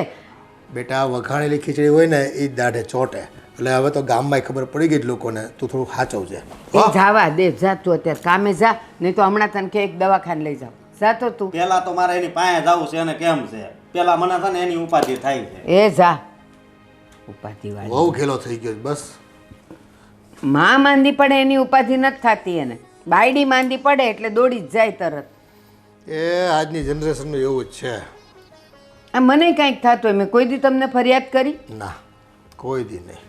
બેટા, વઘાણેલી ખીચડી હોય ને એ જ દાઢે ચોટે, એટલે હવે તો ગામમાં ખબર પડી ગઈ જ લોકોને, તું થોડું સાચવજે. એ જાવા દે, જા તું અત્યારે કામે જા, નહીં તો હમણાં તને કે એક દવાખાને લઈ જાવ. જા તો તું. પેલા તો મારે એની પાસે જવું છે અને કેમ છે, પેલા મને છે ને એની ઉપાધિ થાય છે. એ જા, ઉપાધિ વાળી બહુ ખેલો થઈ ગયો છે, બસ. માં માંદી પડે એની ઉપાધિ નથી થતી એને, બાયડી માંદી પડે એટલે દોડી જ જાય તરત. એ આજની જનરેશનનું એવું જ છે. આ મને કાંઈક થતું હોય, મેં કોઈ દી તમને ફરિયાદ કરી? ના, કોઈ દી નહીં.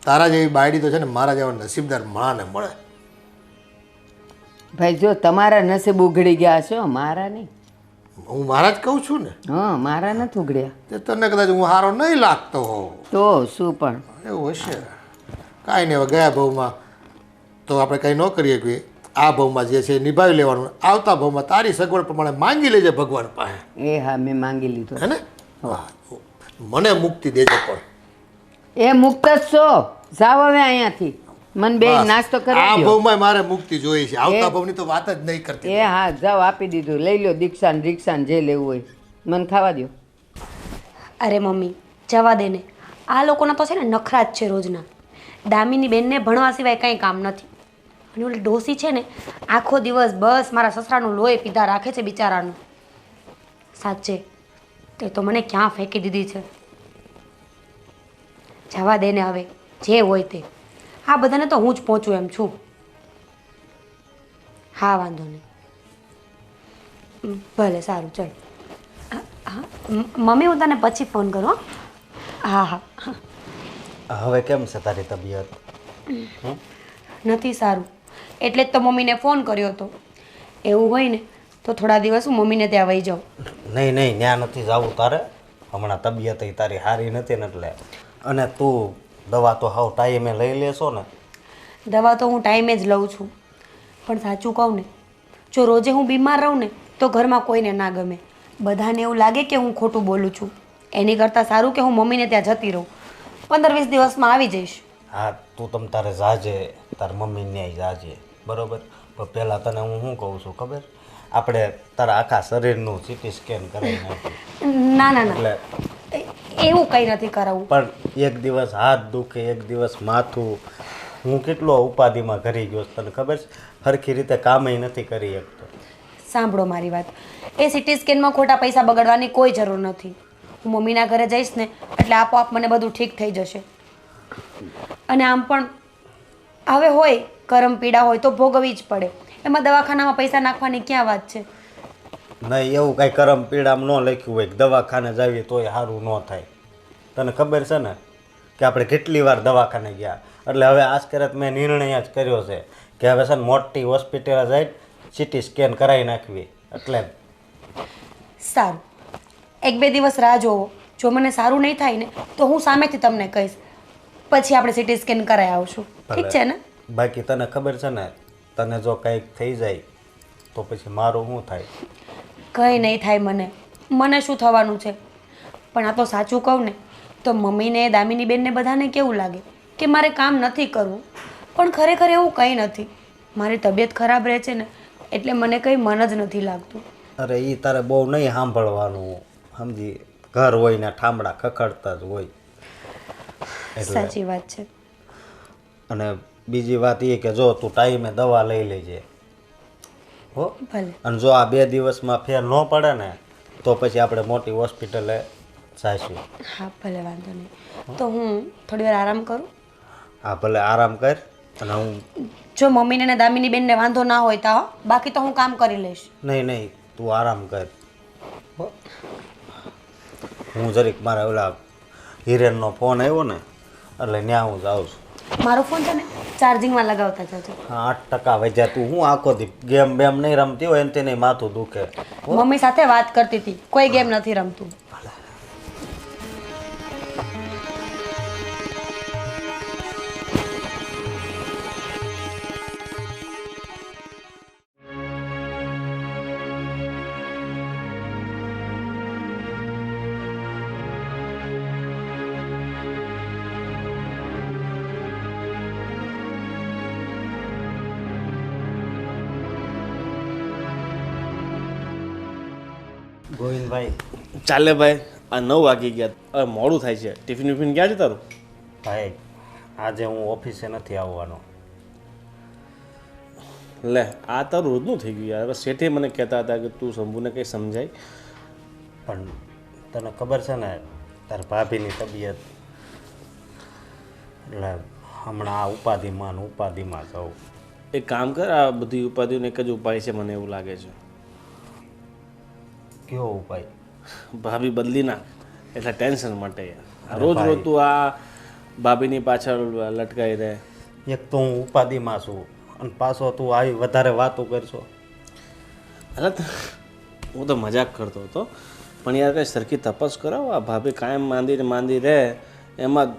તારા જેવી બાયડી તો છે ને મારા જેવા નસીબદાર માણસને મળે. ભાઈ જો તમારા નસીબ ઉઘડી ગયા છો, મારા નહીં. હું મારા જ કહું છું ને. હા, મારા નથી ઉઘડ્યા. તે તને કદાચ હું સારો નહીં લાગતો હોઉં તો શું, પણ એવું હશે. કાંઈ નહીં, હવે ગયા ભાવમાં તો આપણે કંઈ ન કરીએ કે આ ભાવમાં જે છે એ નિભાવી લેવાનું, આવતા ભાવમાં તારી સગવડ પ્રમાણે માંગી લેજે ભગવાન પાસે. એ હા, મેં માંગી લીધું. હે ને? મને મુક્તિ દેજો. પણ એ મુક્ત જ છો, જાવ હવે અહીંયાથી. મને બે નાસ્તો કરી આ દો. ભાવમાં મારે મુક્તિ જોઈએ છે, આવતા ભાવની તો વાત જ નહીં કરતી. એ હા, જાઓ, આપી દીધું, લઈ લો દીક્ષા ને રીક્ષા ને જે લેવું હોય, મને ખાવા દો. અરે મમ્મી, જવા દે ને. આ લોકોના તો છે ને નખરા જ છે રોજના. દામિની બેનને ભણવા સિવાય કંઈ કામ નથી. અને ઓલી ડોસી છે ને, આખો દિવસ બસ મારા સસરાનું લોહી પીધા રાખે છે બિચારાનું. સાચે તે તો મને ક્યાં ફેંકી દીધી છે. જવા દે ને હવે, જે હોય તે. આ બધાને તો હું જ પહોંચું એમ છું. હા, વાંધો નહીં. ભલે, સારું, ચાલ. હા મમ્મી, હું તને પછી ફોન કરું. હા હા. હવે કેમ છે તારી તબિયત? નથી સારું, એટલે જ તો મમ્મીને ફોન કર્યો હતો. એવું હોય ને તો થોડા દિવસ હું મમ્મીને ત્યાં વહી જાઉં. નહીં નહીં, ત્યાં નથી જવું તારે. હમણાં તબિયત તારી સારી નથી ને એટલે. અને તું દવા તો હાવ ટાઈમે લઈ લેશો ને? દવા તો હું ટાઈમે જ લઉં છું, પણ સાચું કહું ને, જો રોજે હું બીમાર રહું ને તો ઘરમાં કોઈને ના ગમે. બધાને એવું લાગે કે હું ખોટું બોલું છું. એની કરતાં સારું કે હું મમ્મીને ત્યાં જતી રહું. 15-20 દિવસમાં આવી જઈશ. હા, તું તમ તારે જાજે, તાર મમ્મી ન્યાય જાજે, બરોબર? પણ પહેલાં તને હું શું કહું છું ખબર? આપણે તારા આખા શરીરનું સીટી સ્કેન કરાવી નાખીએ. ના ના ના, એટલે એવું કંઈ નથી કરાવવું. પણ એક દિવસ હાથ દુખે, એક દિવસ માથું, હું કેટલો ઉપાધિમાં ઘરી ગયો તને ખબર છે? સરખી રીતે કામય નથી કરી શકતો. સાંભળો મારી વાત, એ સિટી સ્કેનમાં ખોટા પૈસા બગાડવાની કોઈ જરૂર નથી. હું મમ્મીના ઘરે જઈશ ને એટલે આપોઆપ મને બધું ઠીક થઈ જશે. અને આમ પણ હવે હોય કરમ પીડા હોય તો ભોગવવી જ પડે. એમાં દવાખાનામાં પૈસા નાખવાની ક્યાં વાત છે? નહીં, એવું કાંઈ કરમ પીડામાં ન લખ્યું હોય કે દવાખાને જાવીએ તોય સારું ન થાય. તને ખબર છે ને કે આપણે કેટલી વાર દવાખાને ગયા. એટલે હવે આજ મેં નિર્ણય જ કર્યો છે કે હવે છે ને મોટી હોસ્પિટલ જઈ સિટી સ્કેન કરાવી નાખવી. એટલે સારું, 1-2 દિવસ રાહ જોવો. જો મને સારું નહીં થાય ને તો હું સામેથી તમને કહીશ, પછી આપણે સિટી સ્કેન કરાવી આવશું. ઠીક છે ને? બાકી તને ખબર છે ને, તને જો કંઈક થઈ જાય તો પછી મારું શું થાય? કંઈ નહીં થાય મને શું થવાનું છે? પણ આ તો સાચું કહું ને તો મમ્મીને, દામિની બેનને બધાને કેવું લાગે કે મારે કામ નથી કરવું. પણ ખરેખર એવું કંઈ નથી. મારી તબિયત ખરાબ રહે છે ને એટલે મને કંઈ મન જ નથી લાગતું. અરે એ તારે બહુ નહીં સાંભળવાનું, સમજી? ઘર હોય ને ઠામડા ખખડતા જ હોય. સાચી વાત છે. અને બીજી વાત એ કે જો તું ટાઈમે દવા લઈ લેજે, હો? ભલે. અને જો આ 2 દિવસમાં ફેર ન પડે ને તો પછી આપણે મોટી હોસ્પિટલે જઈશું. હા ભલે, વાંધો નહીં. તો હું થોડી વાર આરામ કરું? હા ભલે, આરામ કર. અને હું જો મમ્મીને ને દામિની બેનને વાંધો ના હોય તો બાકી તો હું કામ કરી લઈશ. નહીં, તું આરામ કર, હો? હું જરીક મારા ઓલા હિરેનનો ફોન આવ્યો ને એટલે ત્યાં હું જાઉં છું. મારો ફોન છે ને ચાર્જિંગમાં લગાવતા જજો. હા, 8% વધ્યા. તું હું આખો દી ગેમ બેમ નહીં રમતી હોય એમ તેને માથું દુખે. મમ્મી સાથે વાત કરતી હતી, કોઈ ગેમ નથી રમતું. ગોવિંદભાઈ, ચાલે ભાઈ, આ 9 વાગી ગયા, હવે મોડું થાય છે. ટિફિન વિફિન ક્યાં છે તારું? ભાઈ આજે હું ઓફિસે નથી આવવાનો. લે, આ તારું રોજનું થઈ ગયું યાર. હવે શેઠે મને કહેતા હતા કે તું શંભુને કંઈ સમજાય. પણ તને ખબર છે ને તાર ભાભીની તબિયત, એટલે હમણાં આ ઉપાધિમાં જાઉં. એક કામ કર, આ બધી ઉપાધિઓનો એક જ ઉપાય છે મને એવું લાગે છે. કેવો ઉપાય? ભાભી બદલી નાખ, એટલે ટેન્શન માટે યાર. રોજ તું આ ભાભીની પાછળ લટકાઈ રહે. એક તો હું ઉપાધિમાં છું અને પાછો તું આવી વધારે વાતો કરશો. અરે હું તો મજાક કરતો હતો, પણ યાર કંઈ સરખી તપાસ કરાવો. આ ભાભી કાયમ માંદી રહે એમાં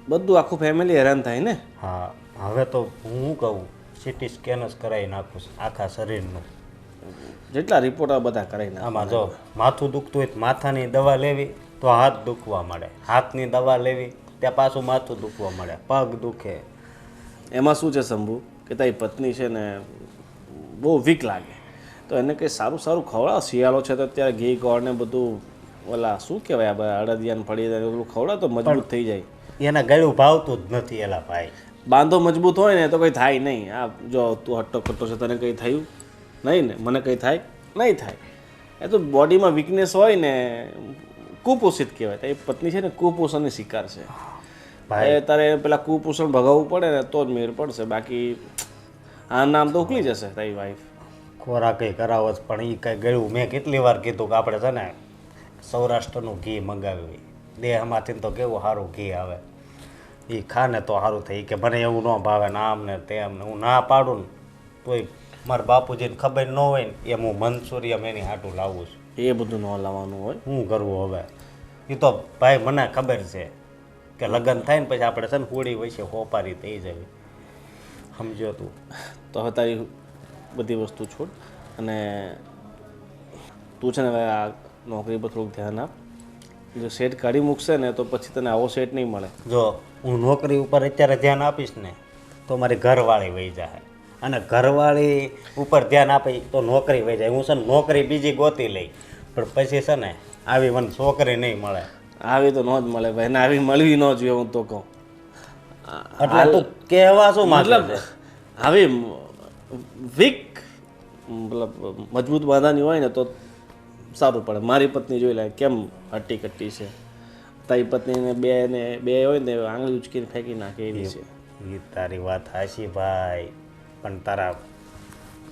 બધું આખું ફેમિલી હેરાન થાય ને. હા, હવે તો હું કહું સિટી સ્કેન જ કરાવી નાખું છું આખા શરીરનું. જેટલા રિપોર્ટ આ બધા કરાવી નાખ. આમાં જો માથું દુખતું હોય તો માથાની દવા લેવી તો હાથ દુખવા મળે, હાથની દવા લેવી ત્યાં પાછું માથું દુખવા મળે, પગ દુખે. એમાં શું છે શંભુ કે તારી પત્ની છે ને બહુ વીક લાગે, તો એને કંઈ સારું ખવડાવ. શિયાળો છે તો અત્યારે ઘી ગોળ ને બધું ઓલા શું કહેવાય આ અડદિયાને ફળી બધું ખવડાવ તો મજબૂત થઈ જાય. એના ગળું ભાવતું જ નથી એલા ભાઈ. બાંધો મજબૂત હોય ને તો કંઈ થાય નહીં. આ જો તું હટ્ટો કટ્ટો છે, તને કંઈ થયું નહીં ને, મને કંઈ થાય નહીં થાય. એ તો બોડીમાં વીકનેસ હોય ને, કુપોષિત કહેવાય. એ પત્ની છે ને કુપોષણની શિકાર છે ભાઈ. તારે પેલા કુપોષણ ભગાવવું પડે ને તો જ મેળ પડશે, બાકી આ નામ તો ઉકલી જશે તારી વાઈફ. ખોરાક કરાવો જ, પણ એ કંઈ ગળ્યું. મેં કેટલી વાર કીધું કે આપણે છે ને સૌરાષ્ટ્રનું ઘી મંગાવ્યું, દેહમાંથી તો કેવું સારું ઘી આવે, એ ખાને તો સારું થાય. કે મને એવું ન ભાવે ને આમ ને તેમ ને. હું ના પાડું ને તોય મારા બાપુજીને ખબર ન હોય ને એમ હું મંચુરિયમ એની હાટું લાવું છું. એ બધું ન લાવવાનું હોય. શું કરવું હવે? એ તો ભાઈ મને ખબર છે કે લગ્ન થાય ને પછી આપણે છે ને હોળી વચ્ચે હોપારી થઈ જવી, સમજો તું. તો હવે તારી બધી વસ્તુ છોડ અને તું છે ને હવે આ નોકરી પર થોડુંક ધ્યાન આપ. જો સેટ કાઢી મૂકશે ને તો પછી તને આવો સેટ નહીં મળે. જો હું નોકરી ઉપર અત્યારે ધ્યાન આપીશ ને તો મારી ઘરવાળી વહી જાય, અને ઘરવાળી ઉપર ધ્યાન આપી તો નોકરી વહી જાય. હું છે ને નોકરી બીજી ગોતી લઈ, પણ પછી છે ને આવી મને છોકરી નહીં મળે. આવી તો ન જ મળે ભાઈ, ને આવી મળવી ન જોઈએ હું તો કહું. એટલે તું કહેવા શું મતલબ મતલબ? આવી વીક મતલબ મજબૂત બાંધાની હોય ને તો સારું પડે. મારી પત્ની જોઈ લે કેમ હટ્ટી કટ્ટી છે, તારી પત્નીને બે હોય ને આંગળી ઉચકીને ફેંકી નાખે એવી છે. એ તારી વાત હાશી ભાઈ, પણ તારા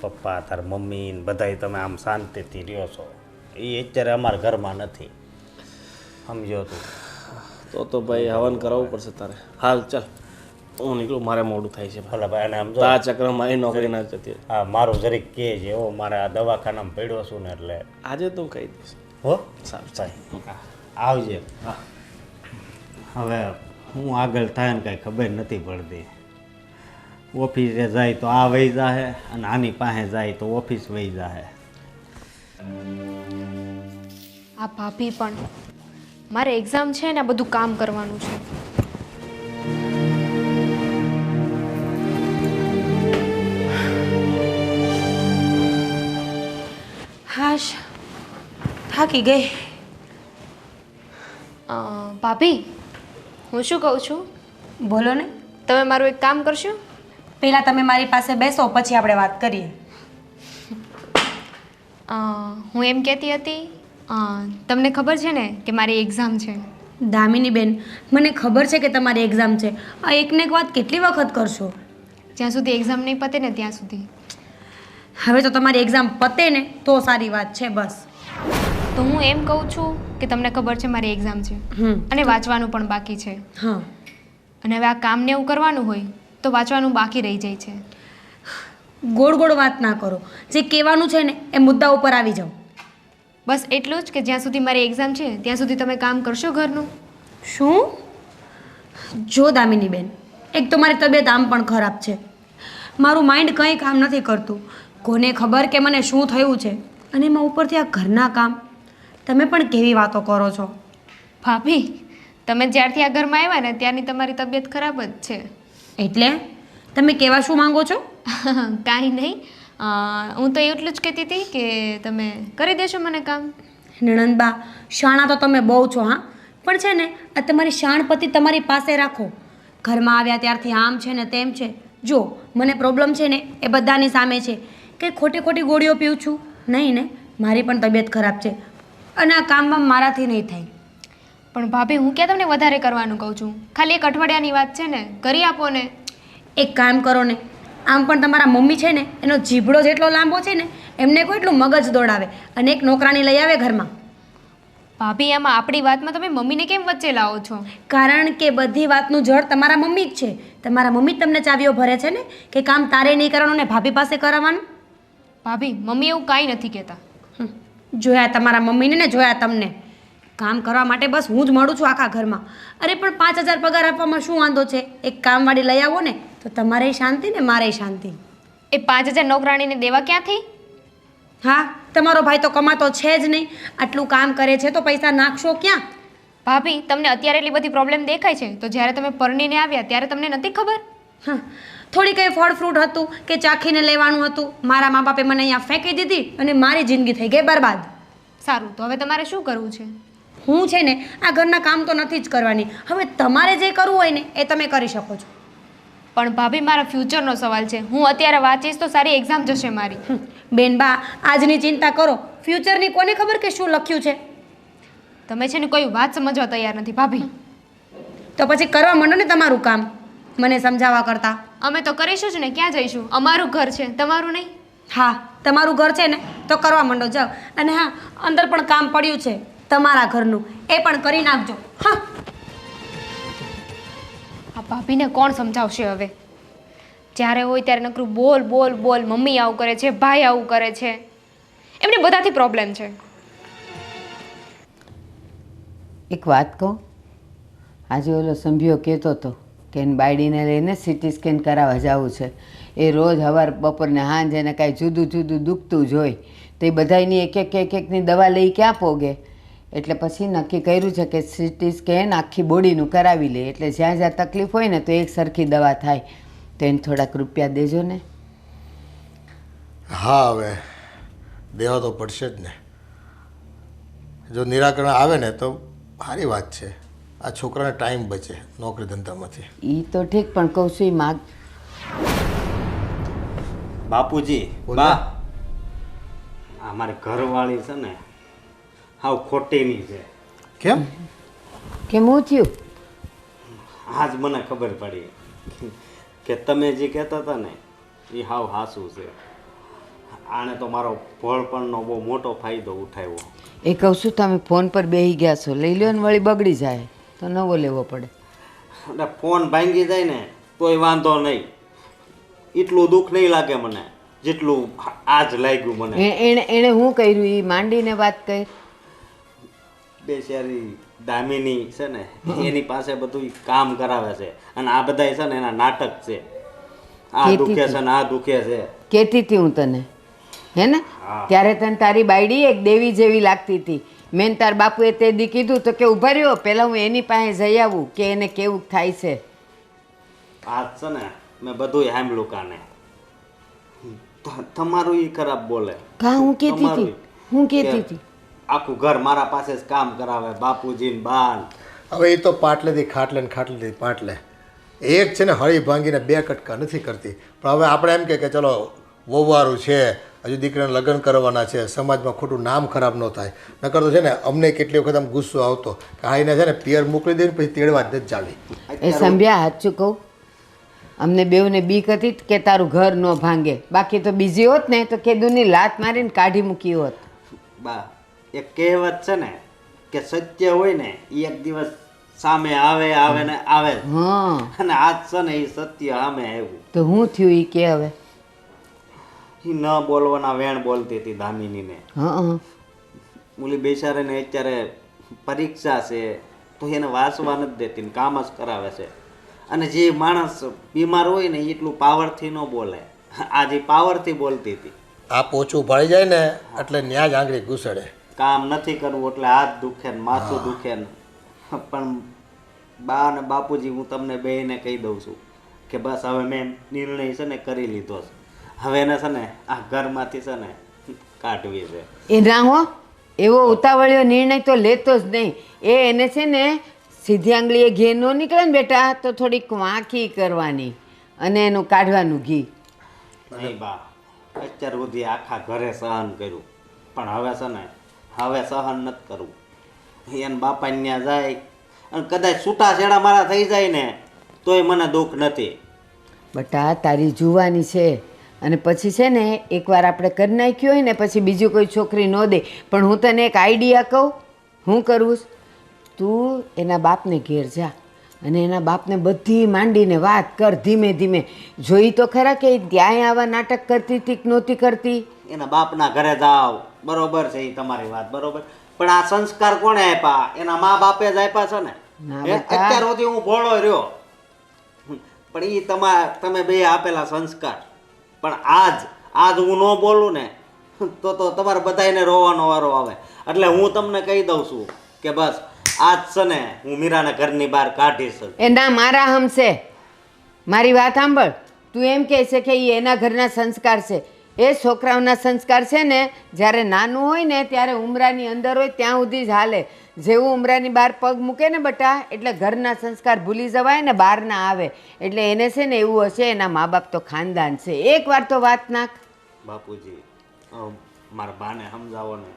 પપ્પા તારા મમ્મી ને બધાય તમે આમ શાંતિથી રહ્યો છો, એ અત્યારે અમારા ઘરમાં નથી, સમજો તું. તો ભાઈ હવન કરાવવું પડશે તારે. હાલ ચાલ હું નીકળું, મારે મોડું થાય છે. ભલે ભાઈ, અને સમજો આ ચક્ર મારી નોકરી ના જતી. હા મારું જરીક કે છે એવો, મારે આ દવાખાનામાં પડ્યો છું ને એટલે. આજે તો હું કહી દઈશ. હો સારું સાહેબ આવજે. હવે હું આગળ થાય ને કાંઈ ખબર નથી પડતી. ઓફિસે જાય તો આ વહી જાહે, અને આની પાસે જાય તો ઓફિસ વહી જાહે. આ ભાભી પણ મારે એક્ઝામ છે ને આ બધું કામ કરવાનું છે. હાશ, થાકી ગઈ. ભાભી હું શું કહું છું, બોલો ને. તમે મારું એક કામ કરશો? પહેલાં તમે મારી પાસે બેસો, પછી આપણે વાત કરીએ. હું એમ કહેતી હતી, તમને ખબર છે ને કે મારી એક્ઝામ છે. દામિની બેન, મને ખબર છે કે તમારી એક્ઝામ છે. આ એકને એક વાત કેટલી વખત કરશો? જ્યાં સુધી એક્ઝામ નહીં પતે ને ત્યાં સુધી. હવે તો તમારી એક્ઝામ પતે ને તો સારી વાત છે. બસ તો હું એમ કહું છું કે તમને ખબર છે મારી એક્ઝામ છે અને વાંચવાનું પણ બાકી છે. હા, અને હવે આ કામને એવું કરવાનું હોય તો વાંચવાનું બાકી રહી જાય છે. ગોળ ગોળ વાત ના કરો. જે કહેવાનું છે ને એ મુદ્દા ઉપર આવી જાઓ. બસ એટલું જ કે જ્યાં સુધી મારી એક્ઝામ છે ત્યાં સુધી તમે કામ કરશો ઘરનું. શું? જો દામિની બેન, એક તો મારી તબિયત આમ પણ ખરાબ છે, મારું માઇન્ડ કંઈ કામ નથી કરતું. કોને ખબર કે મને શું થયું છે, અને એમાં ઉપરથી આ ઘરના કામ. તમે પણ કેવી વાતો કરો છો ભાભી. તમે જ્યારથી આ ઘરમાં આવ્યા ને ત્યારની તમારી તબિયત ખરાબ જ છે. એટલે તમે કહેવા શું માંગો છો? કાંઈ નહીં, હું તો એટલું જ કહેતી હતી કે તમે કરી દેશો મને કામ. નણંદબા, શાણા તો તમે બહુ છો. હા, પણ છે ને આ તમારી શાણપતિ તમારી પાસે રાખો. ઘરમાં આવ્યા ત્યારથી આમ છે ને તેમ છે. જો મને પ્રોબ્લેમ છે ને એ બધાની સામે છે. કે ખોટી ખોટી ગોળીઓ પીઉં છું નહીં ને, મારી પણ તબિયત ખરાબ છે, અને આ કામમાં મારાથી નહીં થાય. પણ ભાભી હું ક્યાં તમને વધારે કરવાનું કહું છું, ખાલી એક અઠવાડિયાની વાત છે ને, કરી આપો ને. એક કામ કરો ને, આમ પણ તમારા મમ્મી છે ને એનો જીભડો જેટલો લાંબો છે ને, એમને કોઈ એટલું મગજ દોડાવે અને એક નોકરાણી લઈ આવે ઘરમાં. ભાભી એમાં આપણી વાતમાં તમે મમ્મીને કેમ વચ્ચે લાવો છો? કારણ કે બધી વાતનું જળ તમારા મમ્મી જ છે. તમારા મમ્મી જ તમને ચાવીઓ ભરે છે ને કે કામ તારે નહીં કરવાનું ને ભાભી પાસે કરાવવાનું. ભાભી મમ્મી એવું કાંઈ નથી કહેતા. જોયા તમારા મમ્મીને ને જોયા તમને. કામ કરવા માટે બસ હું જ મળું છું આખા ઘરમાં. અરે પણ 5,000 પગાર આપવામાં શું વાંધો છે? એક કામવાળી લઈ આવો ને તો તમારે શાંતિ ને મારે શાંતિ. એ 5,000 નોકરાણીને દેવા ક્યાંથી? હા, તમારો ભાઈ તો કમાતો છે જ નહીં, આટલું કામ કરે છે તો પૈસા નાખશો ક્યાં? ભાભી તમને અત્યારે એટલી બધી પ્રોબ્લેમ દેખાય છે, તો જ્યારે તમે પરણીને આવ્યા ત્યારે તમને નથી ખબર? હા, થોડી કંઈ ફળ ફ્રૂટ હતું કે ચાખીને લેવાનું હતું, મારા મા બાપે મને અહીંયા ફેંકી દીધી અને મારી જિંદગી થઈ ગઈ બરબાદ. સારું, તો હવે તમારે શું કરવું છે? હું છે ને આ ઘરના કામ તો નથી જ કરવાની. હવે તમારે જે કરવું હોય ને એ તમે કરી શકો છો. પણ ભાભી મારા ફ્યુચરનો સવાલ છે. હું અત્યારે વાંચીશ તો સારી એક્ઝામ જશે મારી. બેન બા, આજની ચિંતા કરો, ફ્યુચરની કોને ખબર કે શું લખ્યું છે? તમે છે ને કોઈ વાત સમજવા તૈયાર નથી ભાભી. તો પછી કરવા માંડો ને તમારું કામ, મને સમજાવવા કરતા. અમે તો કરીશું જ ને, ક્યાં જઈશું? અમારું ઘર છે, તમારું નહીં. હા, તમારું ઘર છે ને તો કરવા માંડો, જાઓ. અને હા, અંદર પણ કામ પડ્યું છે તમારા ઘરનું, એ પણ કરી નાખજો. હા, આ ભાભીને કોણ સમજાવશે હવે? જ્યારે હોય ત્યારે નકરું બોલ બોલ બોલ, મમ્મી આવું કરે છે, ભાઈ આવું કરે છે, એમને બધાથી પ્રોબ્લેમ છે. એક વાત કહું, આજે ઓલો સંભ્યો કહેતો હતો કે એને બાયડીને લઈને સિટી સ્કેન કરાવવા જવું છે. એ રોજ સવાર બપોરને સાંજ એને કાંઈ જુદું જુદું દુખતું જ હોય તો એ બધાની એકની દવા લઈ ક્યાં પોગે. એટલે પછી નક્કી કર્યું છે કે સિટી સ્કેન આખી બોડીનું કરાવી લે, એટલે જ્યાં જ્યાં તકલીફ હોય ને તો એક સરખી દવા થાય. તો એને થોડાક રૂપિયા દેજો ને. હા, હવે દેવા તો પડશે જ ને. જો નિરાકરણ આવે ને તો સારી વાત છે. આ છોકરાને ટાઈમ બચે નોકરી ધંધામાંથી. એ તો ઠીક, પણ કહું છું એ માગ. બાપુજી, બા આ મારી ઘરવાળી છે ને હાવ ખોટીની છે. કેમ? કેમ હું થયું? આજ મને ખબર પડી કે તમે જે કહેતા હતા ને એ હાવ હાસું છે. આણે તો મારો ભોળપણનો બહુ મોટો ફાયદો ઉઠાવ્યો. એ કહું છું તમે ફોન પર બેસી ગયા છો, લઈ લો ને વળી બગડી જાય તો નવો લેવો પડે. એટલે ફોન ભાંગી જાય ને તોય વાંધો નહીં, એટલું દુઃખ નહીં લાગે મને જેટલું આજ લાગ્યું મને. એણે શું કર્યું એ માંડીને વાત કરી. બેચારી દામિની છે ને એની પાસે બધું કામ કરાવે છે અને આ બધા છે ને એના નાટક છે. આ દુખે છે ને આ દુખે છે. કહેતી હતી હું તને, હે ને? ત્યારે તને તારી બાયડી એક દેવી જેવી લાગતી હતી. મેં તાર બાપુએ તે દી કીધું તો કે ઉભા રહ્યો, પહેલાં હું એની પાસે જઈ આવું કે એને કેવું થાય છે. આજ છે ને મેં બધું સાંભળ્યું કાને. તમારું ઈ ખરાબ બોલે. કા હું કહેતી હતી? હું કહેતી હતી? આખું ઘર મારા પાસે જ કામ કરાવે, બાપુજી ને બાન. હવે એ તો પાટલેથી ખાટલે ને ખાટલેથી પાટલે. એક છે ને હળી ભાંગીને બે કટકા નથી કરતી. પણ હવે આપણે એમ કે ચલો વહુવારું છે, હજુ દીકરાને લગ્ન કરવાના છે, સમાજમાં ખોટું નામ ખરાબ ન થાય. નકર તો છે ને અમને કેટલી વખત આમ ગુસ્સો આવતો કે આ એને છે ને પિયર મોકલી દઈને પછી તેડવા જ નથી જાવી. એ સંભ્યા સાચું કહું, અમને બેઉને બીક હતી કે તારું ઘર ન ભાંગે. બાકી તો બીજી હોત ને તો કેદુની લાત મારીને કાઢી મૂકી હોત. બા એક કહેવત છે ને કે સત્ય હોય ને એ એક દિવસ સામે આવે ને આવે જ. હા, અને આજ છે ને એ સત્ય સામે આવ્યું. તો હું થયું એ કે હવે? એ ન બોલવાના વેણ બોલતી હતી દામિનીને. હા, ઓલી બેચારાને અત્યારે પરીક્ષા છે તો એને વાંચવા નથી દેતી ને કામ જ કરાવે છે. અને જે માણસ બીમાર હોય ને એટલું પાવરથી ન બોલે. આ જે પાવરથી બોલતી હતી. આ પોચું ભાળી જાય ને એટલે ન્યા જ આંગળી ઘૂસડે. કામ નથી કરવું એટલે હાથ દુખે ને માથું દુખે ને. પણ બા અને બાપુજી હું તમને બેયને કહી દઉં છું કે બસ હવે મેં નિર્ણય છે ને કરી લીધો છે. હવે એને છે ને આ ઘરમાંથી છે ને કાઢવી છે. એ ના હો, એવો ઉતાવળ્યો નિર્ણય તો લેતો જ નહીં. એને છે ને સીધી આંગળીએ ઘી ન નીકળે ને બેટા તો થોડીક વાંકી કરવાની અને એનું કાઢવાનું ઘી. નહીં બા, અત્યાર સુધી આખા ઘરે સહન કર્યું પણ હવે છે ને હવે સહન નથી કરવું. એને બાપા ત્યાં જાય અને કદાચ છૂટાછેડા મારા થઈ જાય ને તોય મને દુઃખ નથી. બટા તારી જુવાની છે અને પછી છે ને એકવાર આપણે કરી નાખ્યું હોય ને પછી બીજું કોઈ છોકરી ન દે. પણ હું તને એક આઈડિયા કહું, હું કરવું? તું એના બાપને ઘેર જા અને એના બાપને બધી માંડીને વાત કર ધીમે ધીમે. જોઈ તો ખરા કે ત્યાંય આવા નાટક કરતી હતી કે નહોતી કરતી. એના બાપના ઘરે જાઓ બરોબર છે એ તમારી વાત બરોબર, પણ આ સંસ્કાર કોણે આપ્યા? એના મા બાપે જ આપ્યા છે ને. ના હે? બેટા. અત્યાર સુધી હું ભોળો રહ્યો પણ એ તમે બે આપેલા સંસ્કાર. પણ આજ હું ન બોલું ને તો તમારે બધાને રોવાનો વારો આવે. એટલે હું તમને કહી દઉં છું કે બસ આજ છે ને હું મીરાને ઘરની બહાર કાઢીશ. એ ના મારા હમશે. મારી વાત સાંભળ, તું એમ કહે છે કે એ એના ઘરના સંસ્કાર છે. એ છોકરાઓના સંસ્કાર છે ને જ્યારે નાનું હોય ને ત્યારે ઉમરાની અંદર હોય ત્યાં સુધી જ હાલે. જેવું ઉમરાની બહાર પગ મૂકે ને બટા એટલે ઘરના સંસ્કાર ભૂલી જવાય ને બહાર ના આવે. એટલે એને છે ને એવું હશે એના મા બાપ તો ખાનદાન છે. એકવાર તો વાત નાખ. બાપુજી મારા બાને સમજાવો ને.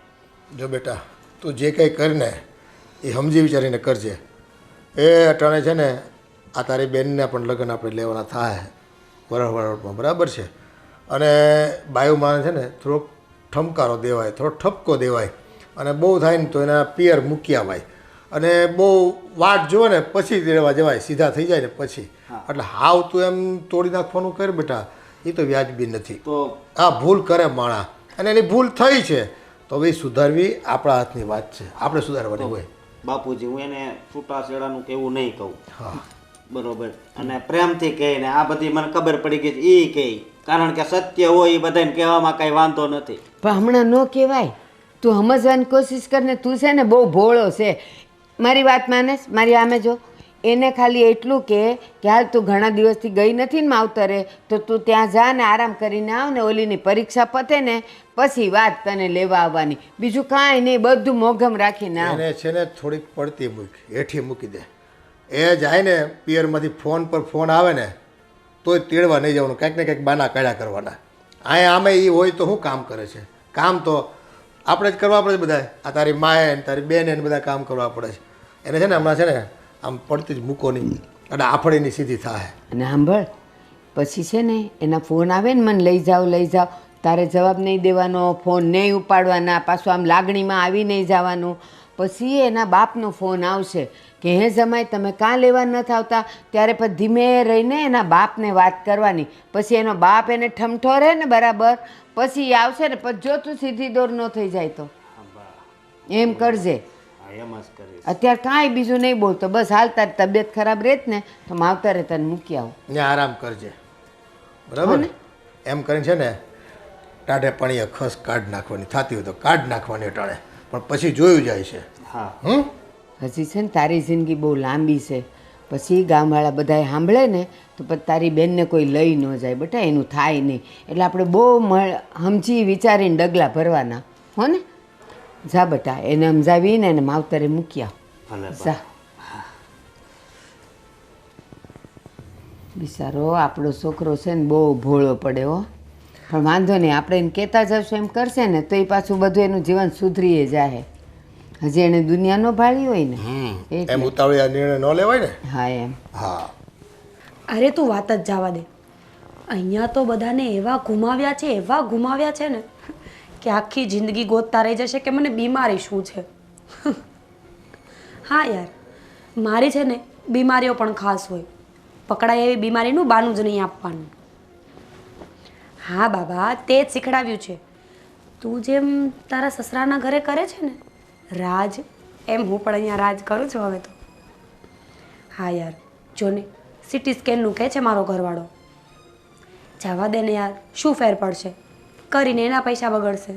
જો બેટા તું જે કંઈ કરીને એ સમજી વિચારીને કરજે. એ અટાણે છે ને આ તારી બેનને પણ લગ્ન આપણે લેવાના થાય વરસમાં, બરાબર છે? અને બાયુમાં છે ને થોડોક ઠમકારો દેવાય, થોડો ઠપકો દેવાય અને બહુ થાય ને તો એના પિયર મૂકી આવાય. અને બહુ વાટ જુએ ને પછી તેડવા જવાય, સીધા થઈ જાય ને પછી. એટલે હાવ તું એમ તોડી નાખવાનું કર બેટા, એ તો વ્યાજબી નથી. તો આ ભૂલ કરે માણા અને એની ભૂલ થઈ છે તો ભાઈ સુધારવી આપણા હાથની વાત છે. આપણે સુધારવાની હોય. બાપુજી હું એને છૂટાછેડાનું કેવું નહીં કહું હા બરોબર અને પ્રેમથી કહે ને આ બધી મને ખબર પડી ગઈ છે એ કહે કારણ કે સત્ય હોય એ બધાને કહેવામાં કાંઈ વાંધો નથી. પણ હમણાં ન કહેવાય. તું સમજવાની કોશિશ કરને. તું છે ને બહુ ભોળો છે. મારી વાત માનેશ? મારી આમે જો એને ખાલી એટલું કે હાલ તું ઘણા દિવસથી ગઈ નથી ને માવતરે, તો તું ત્યાં જા ને આરામ કરીને આવ ને ઓલીની પરીક્ષા પતે ને પછી વાત તને લેવા આવવાની. બીજું કાંઈ નહીં, બધું મોઘમ રાખીને આવ. એને છે ને થોડીક પડતી મૂકી, હેઠી મૂકી દે. એ જાય ને પિયરમાંથી ફોન પર ફોન આવે ને તોય તેડવા નહીં જવાનું, કંઈક ને કંઈક બાના કાઢ્યા કરવાના. અહીંયા આમે એ હોય તો શું કામ કરે છે? કામ તો આપણે જ કરવા પડે બધા. આ તારી માએ ને તારી બેને ને બધા કામ કરવા પડે છે. એને છે ને હમણાં છે ને આમ પડતી જ મૂકો નહીં એટલે આફડીની સીધી થાય. અને સાંભળ, પછી છે ને એના ફોન આવે ને મને લઈ જાઓ, તારે જવાબ નહીં દેવાનો, ફોન નહીં ઉપાડવાના, પાછું આમ લાગણીમાં આવી નહીં જવાનું. પછી એના બાપનો ફોન આવશે કે હે જમાઈ તમે કાં લેવા નથી આવતા, ત્યારે પછી ધીમે રહીને એના બાપને વાત કરવાની. પછી એનો બાપ એને ઠમઠોરે ને બરાબર, પછી એ આવશે ને પછી જો તું સીધી દોર ન થઈ જાય તો એમ કરજે. એમ જ કરીશ. અત્યારે કાંઈ બીજું નહીં બોલતો, બસ હાલ તારી તબિયત ખરાબ રહેત ને તો માવતરે તને મૂકી આવું. ને આરામ કરજે બરાબર ને? એમ કરીને છે ને ટાઢે પાણીએ ખસ કાઢ નાખવાની થતી હોય તો કાઢ નાખવાની ટાળે, પણ પછી જોયું જાય છે. હા હજી છે ને તારી જિંદગી બહુ લાંબી છે. પછી ગામવાળા બધાએ સાંભળે ને તો પછી તારી બેનને કોઈ લઈ ન જાય બેટા, એનું થાય નહીં. એટલે આપણે બહુ સમજી વિચારીને ડગલા ભરવાના હો ને. જા બેટા, એને સમજાવીને એને માવતરે મૂકી આવ. ભલે જા. બિચારો આપણો છોકરો છે ને બહુ ભોળો પડે હો. પણ વાંધો નહીં, આપણે એને કહેતા જશું એમ કરશે ને તો એ પાછું બધું એનું જીવન સુધરીએ જાય. હજી એને દુનિયા ન ભાળી હોય ને એટલે. એમ ઉતાવળી આ નિર્ણય ન લેવાય ને. હા એમ. હા અરે તું વાત જ જવા દે. અહીંયા તો બધાને એવા ઘુમાવ્યા છે ને કે આખી જિંદગી ગોતતા રહી જશે કે મને બીમારી શું છે. હા યાર, મારી છે ને બીમારીઓ પણ ખાસ હોય. પકડાય એવી બીમારીનું બાનું જ નહીં આપવાનું. હા બાબા, તે જ શીખડાવ્યું છે. તું જેમ તારા સસરાના ઘરે કરે છે ને રાજ, એમ હું પણ અહીંયા રાજ કરું છું હવે તો. હા યાર, જો ને સિટી સ્કેનનું કહે છે મારો ઘરવાળો. જવા દે ને યાર, શું ફેર પડશે? કરીને એના પૈસા બગડશે.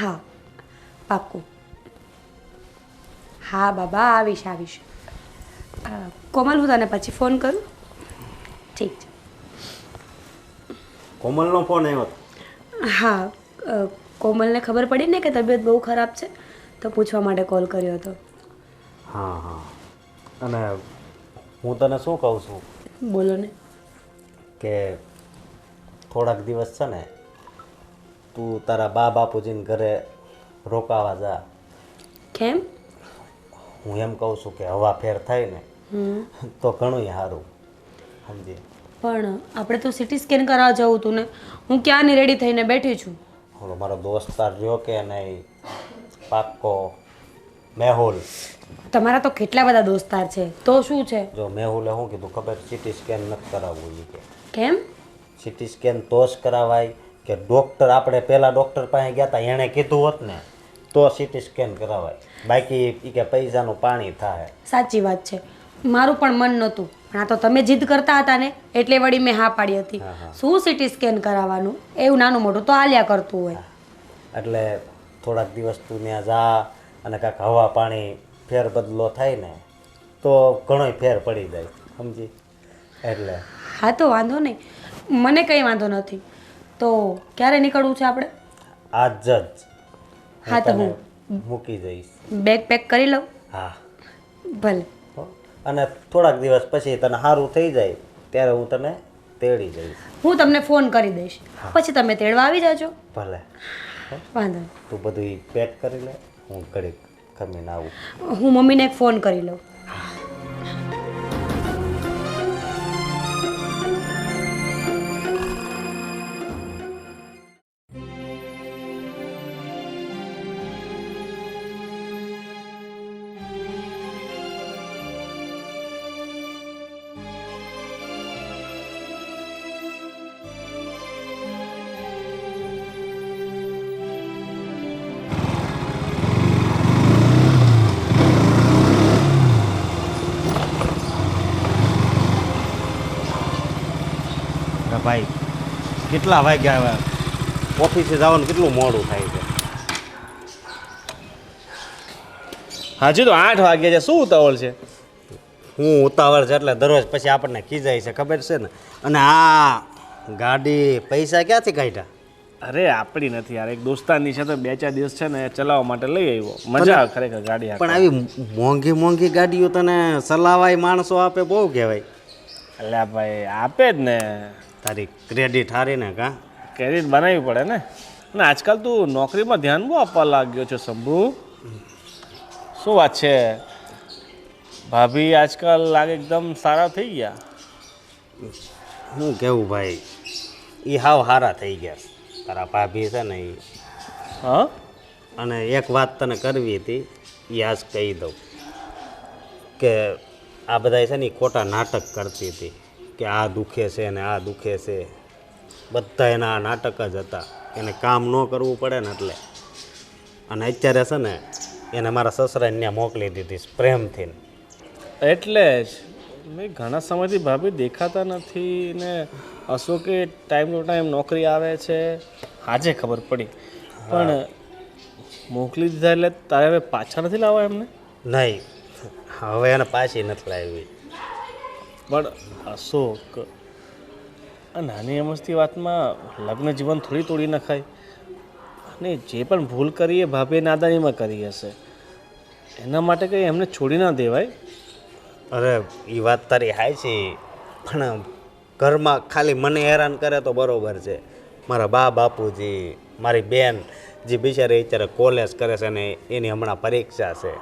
હા પાક્કું. હા બાબા, આવીશ. કોમલ, હું તને પછી ફોન કરું. ઠીક છે. કોમલનો ફોન આવ્યો હતો? હા, કોમલને ખબર પડી ને કે તબિયત બહુ ખરાબ છે તો પૂછવા માટે કોલ કર્યો હતો. હા અને હું તને શું કહું છું બોલો ને. કે થોડાક દિવસ છે ને તું તારા બા બાપુજીને ઘરે રોકાવા જા. કેમ? હું એમ કહું છું કે હવા ફેર થાય ને તો ઘણું સારું, સમજી. પણ આપણે તો સિટી સ્કેન કરાવવા જવું હતું ને. હું ક્યાંની રેડી થઈને બેઠી છું. ઓલો મારો દોસ્તાર રહ્યો કે નહીં, પાક્કો મેહુલ. તમારા તો કેટલા બધા દોસ્તાર છે, તો શું છે? જો મેહુલે શું કીધું ખબર? સિટી સ્કેન નથી કરાવવું એ કે. કેમ? સિટી સ્કેન તો જ કરાવાય કે ડૉક્ટર, આપણે પહેલાં ડૉક્ટર પાસે ગયા હતા એણે કીધું હોત ને તો સિટી સ્કેન કરાવાય, બાકી એ કે પૈસાનું પાણી થાય. સાચી વાત છે, મારું પણ મન નહોતું, પણ આ તો તમે જીદ કરતા હતા ને એટલે વળી મેં હા પાડી હતી. શું સિટી સ્કેન કરાવવાનું, એવું નાનું મોટું તો હાલ્યા કરતું હોય. એટલે થોડાક દિવસ તું ત્યાં જા અને કાંઈક હવા પાણી ફેર બદલો થાય ને તો ઘણોય ફેર પડી જાય, સમજી. એટલે હા તો વાંધો નહીં, મને કંઈ વાંધો નથી. તો ક્યારે નીકળવું છે આપણે? આજ જ હા તો હું મૂકી જઈશ. બેગ પેક કરી લઉં? હા ભલે. હો. અને થોડાક દિવસ પછી તને સારું થઈ જાય ત્યારે હું તને તેડી જઈશ. હું તમને ફોન કરી દઈશ, પછી તમે તેડવા આવી જાજો. ભલે. વાંધો નહીં. તું બધું પેક કરી લે, હું ઘડીક ખમીને આવું. હું મમ્મીને એક ફોન કરી લઉં. ભાઈ કેટલા વાગ્યા હવે ઓફિસે જવાનું કેટલું મોડું થાય છે. હાજી તો 8 વાગ્યા છે, શું ઉતાવળ છે? હું ઉતાવળ છે એટલે દરરોજ પછી આપણને ખીજાય છે ખબર છે ને. અને આ ગાડી પૈસા ક્યાંથી કાઢ્યા? અરે આપણી નથી યાર, એક દોસ્તારની છે તો 2-4 દિવસ છે ને ચલાવવા માટે લઈ આવ્યો. મજા આવે ખરેખર ગાડી પણ આવી મોંઘી મોંઘી ગાડીઓ તને ચલાવાય માણસો આપે બહુ કહેવાય. અલ્યા ભાઈ આપે જ ને, તારી ક્રેડિટ હારી ને કાં? ક્રેડિટ બનાવવી પડે ને. અને આજકાલ તું નોકરીમાં ધ્યાન બહુ આપવા લાગ્યો છે શંભુ. શું વાત છે? ભાભી આજકાલ લાગે એકદમ સારા થઈ ગયા. શું કેવું ભાઈ, એ હાવ હારા થઈ ગયા તારા ભાભી છે ને એ. હા અને એક વાત તને કરવી હતી એ આજ કહી દઉં કે આ બધા છે ને એ ખોટા નાટક કરતી હતી કે આ દુખે છે ને આ દુખે છે. બધા એના આ નાટક જ હતા, એને કામ ન કરવું પડે ને એટલે. અને અત્યારે છે ને એને મારા સસરાને ત્યાં મોકલી દીધી પ્રેમથી. એટલે જ મેં ઘણા સમયથી ભાભી દેખાતા નથી ને અશોકે ટાઈમ ટુ ટાઈમ નોકરી આવે છે, આજે ખબર પડી. પણ મોકલી દીધા એટલે તારે હવે પાછા નથી લાવવા એમને? નહીં, હવે એને પાછી નથી લાવી. પણ અશોક, આ નાની અમસ્તી વાતમાં લગ્ન જીવન થોડી તોડી નખાય. અને જે પણ ભૂલ કરી એ ભાભીએ નાદાનીમાં કરી હશે, એના માટે કંઈ એમને છોડી ના દેવાય. અરે એ વાત તારી હાય છે, પણ ઘરમાં ખાલી મને હેરાન કરે તો બરાબર છે. મારા બા બાપુજી, મારી બેન જે બિચારી અત્યારે કોલેજ કરે છે ને એની હમણાં પરીક્ષા છે,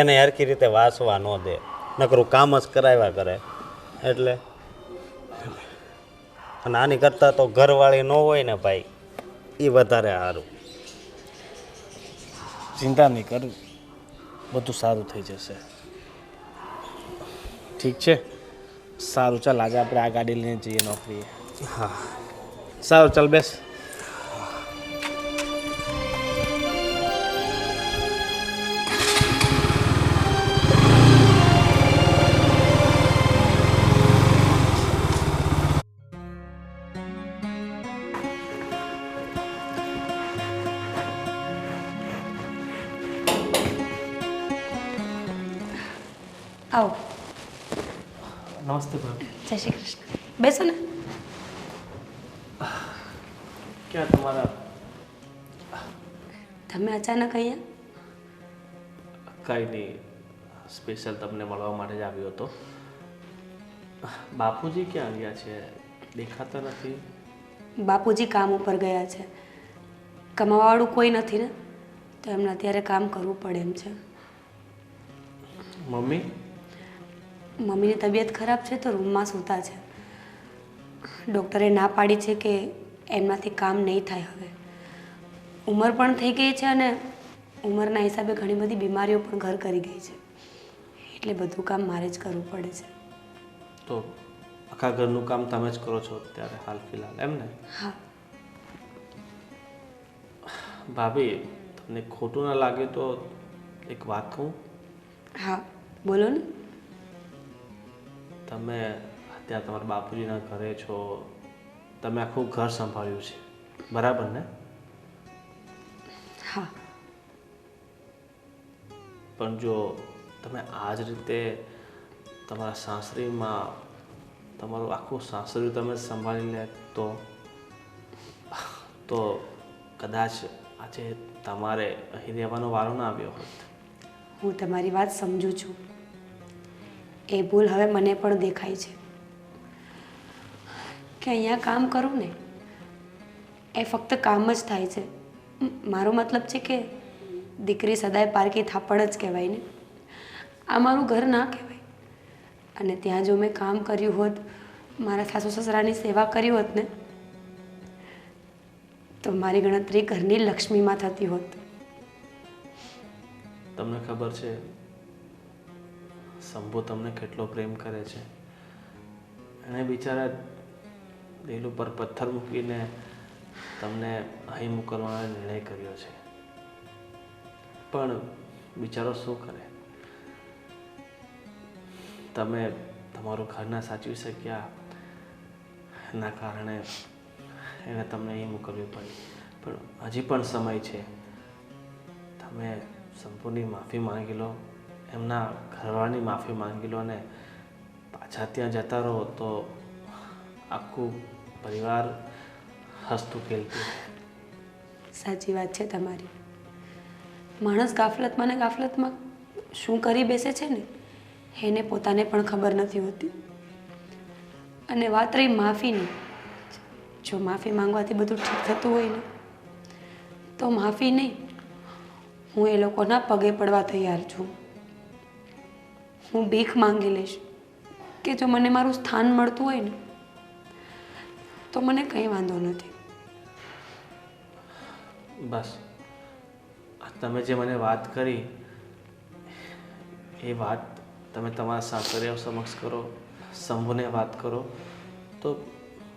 એને હરખી રીતે વાંચવા ન દે, નકરું કામ જ કરાવ્યા કરે. એટલે અને આની કરતાં તો ઘરવાળી ન હોય ને ભાઈ એ વધારે સારું. ચિંતા નહીં કર, બધું સારું થઈ જશે. ઠીક છે, સારું ચાલ આજે આપણે આ ગાડી લઈને જઈએ નોકરીએ. હા સારું ચાલ બેસ. આવો. નમસ્તે ભાભી. જય શ્રી કૃષ્ણ. બેસો ને. ક્યાં તમારા તમે અચાનક અહીંયા? કંઈ નહીં, સ્પેશિયલ તમને મળવા માટે જ આવ્યો હતો. બાપુજી ક્યાં ગયા છે? દેખાતા નથી. બાપુજી કામ ઉપર ગયા છે. કમાવાવાળું કોઈ નથી ને, તો એમને અત્યારે કામ કરવું પડે એમ છે. મમ્મી? મમ્મીની તબિયત ખરાબ છે તો રૂમમાં સૂતા છે. ડૉક્ટરે ના પાડી છે કે એમનાથી કામ નહીં થાય. હવે ઉંમર પણ થઈ ગઈ છે અને ઉંમરના હિસાબે ઘણી બધી બીમારીઓ પણ ઘર કરી ગઈ છે, એટલે બધું કામ મારે જ કરવું પડે છે. તો આખા ઘરનું કામ તમે જ કરો છો અત્યારે હાલ ફિલહાલ, એમ ને? હા. ભાભી, તમને ખોટું ના લાગે તો એક વાત કહું? હા બોલો ને. તમે અત્યારે તમારા બાપુજીના ઘરે છો, તમે આખું ઘર સંભાળ્યું છે, બરાબર ને? હા. પણ જો તમે આ જ રીતે તમારા સાસરીમાં તમારું આખું સાસરી તમે સંભાળી લે તો કદાચ આજે તમારે અહીં રહેવાનો વારો ના આવ્યો હોત. હું તમારી વાત સમજું છું. એ ભૂલ હવે મને પણ દેખાય છે કે અહીંયા કામ કરું ને એ ફક્ત કામ જ થાય છે. મારો મતલબ છે કે દીકરી સદાય પારકી થાપડ જ કહેવાય ને. આ મારું ઘર ના કહેવાય. અને ત્યાં જો મેં કામ કર્યું હોત, મારા સાસુ સસરાની સેવા કરી હોત ને, તો મારી ગણતરી ઘરની લક્ષ્મીમાં થતી હોત. તમને ખબર છે શંભુ તમને કેટલો પ્રેમ કરે છે. એણે બિચારા દિલ ઉપર પથ્થર મૂકીને તમને અહીં મોકલવાનો નિર્ણય કર્યો છે. પણ બિચારો શું કરે? તમે તમારું ઘર ના સાચવી શક્યા એના કારણે એને તમને અહીં મોકલવી પડી. પણ હજી પણ સમય છે. તમે સંપૂર્ણ માફી માંગી લો, એમના ઘરવાળાની માફી માંગી લો અને પાછા ત્યાં જતા રહો તો આખું પરિવાર હસતું ખેલતું. સાચી વાત છે તમારી. માણસ ગાફલતમાં ને ગાફલતમાં શું કરી બેસે છે ને એને પોતાને પણ ખબર નથી હોતી. અને વાત રહી માફીની, જો માફી માંગવાથી બધું ઠીક થતું હોય ને તો માફી નહીં, હું એ લોકોના પગે પડવા તૈયાર છું. હું ભીખ માંગી લઈશ કે જો મને મારું સ્થાન મળતું હોય ને તો મને કંઈ વાંધો નથી. બસ તમે જે મને વાત કરી એ વાત તમે તમારા સાસરિયા સમક્ષ કરો, શંભુને વાત કરો તો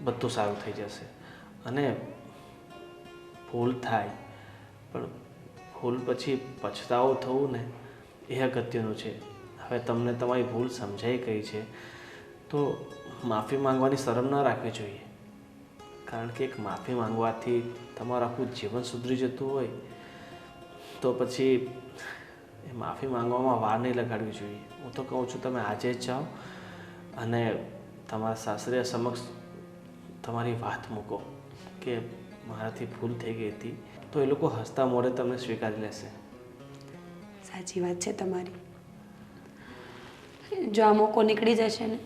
બધું સારું થઈ જશે. અને ભૂલ થાય પણ ભૂલ પછી પછતાવો થવું ને એ અગત્યનું છે. હવે તમને તમારી ભૂલ સમજાઈ ગઈ છે તો માફી માંગવાની શરમ ન રાખવી જોઈએ. કારણ કે એક માફી માંગવાથી તમારું આખું જીવન સુધરી જતું હોય તો પછી એ માફી માંગવામાં વાર નહીં લગાડવી જોઈએ. હું તો કહું છું તમે આજે જ જાઓ અને તમારા સાસરિયા સમક્ષ તમારી વાત મૂકો કે મારાથી ભૂલ થઈ ગઈ હતી, તો એ લોકો હસતા મોઢે તમને સ્વીકારી લેશે. સાચી વાત છે તમારી. જો આ મોકો નીકળી જશે ને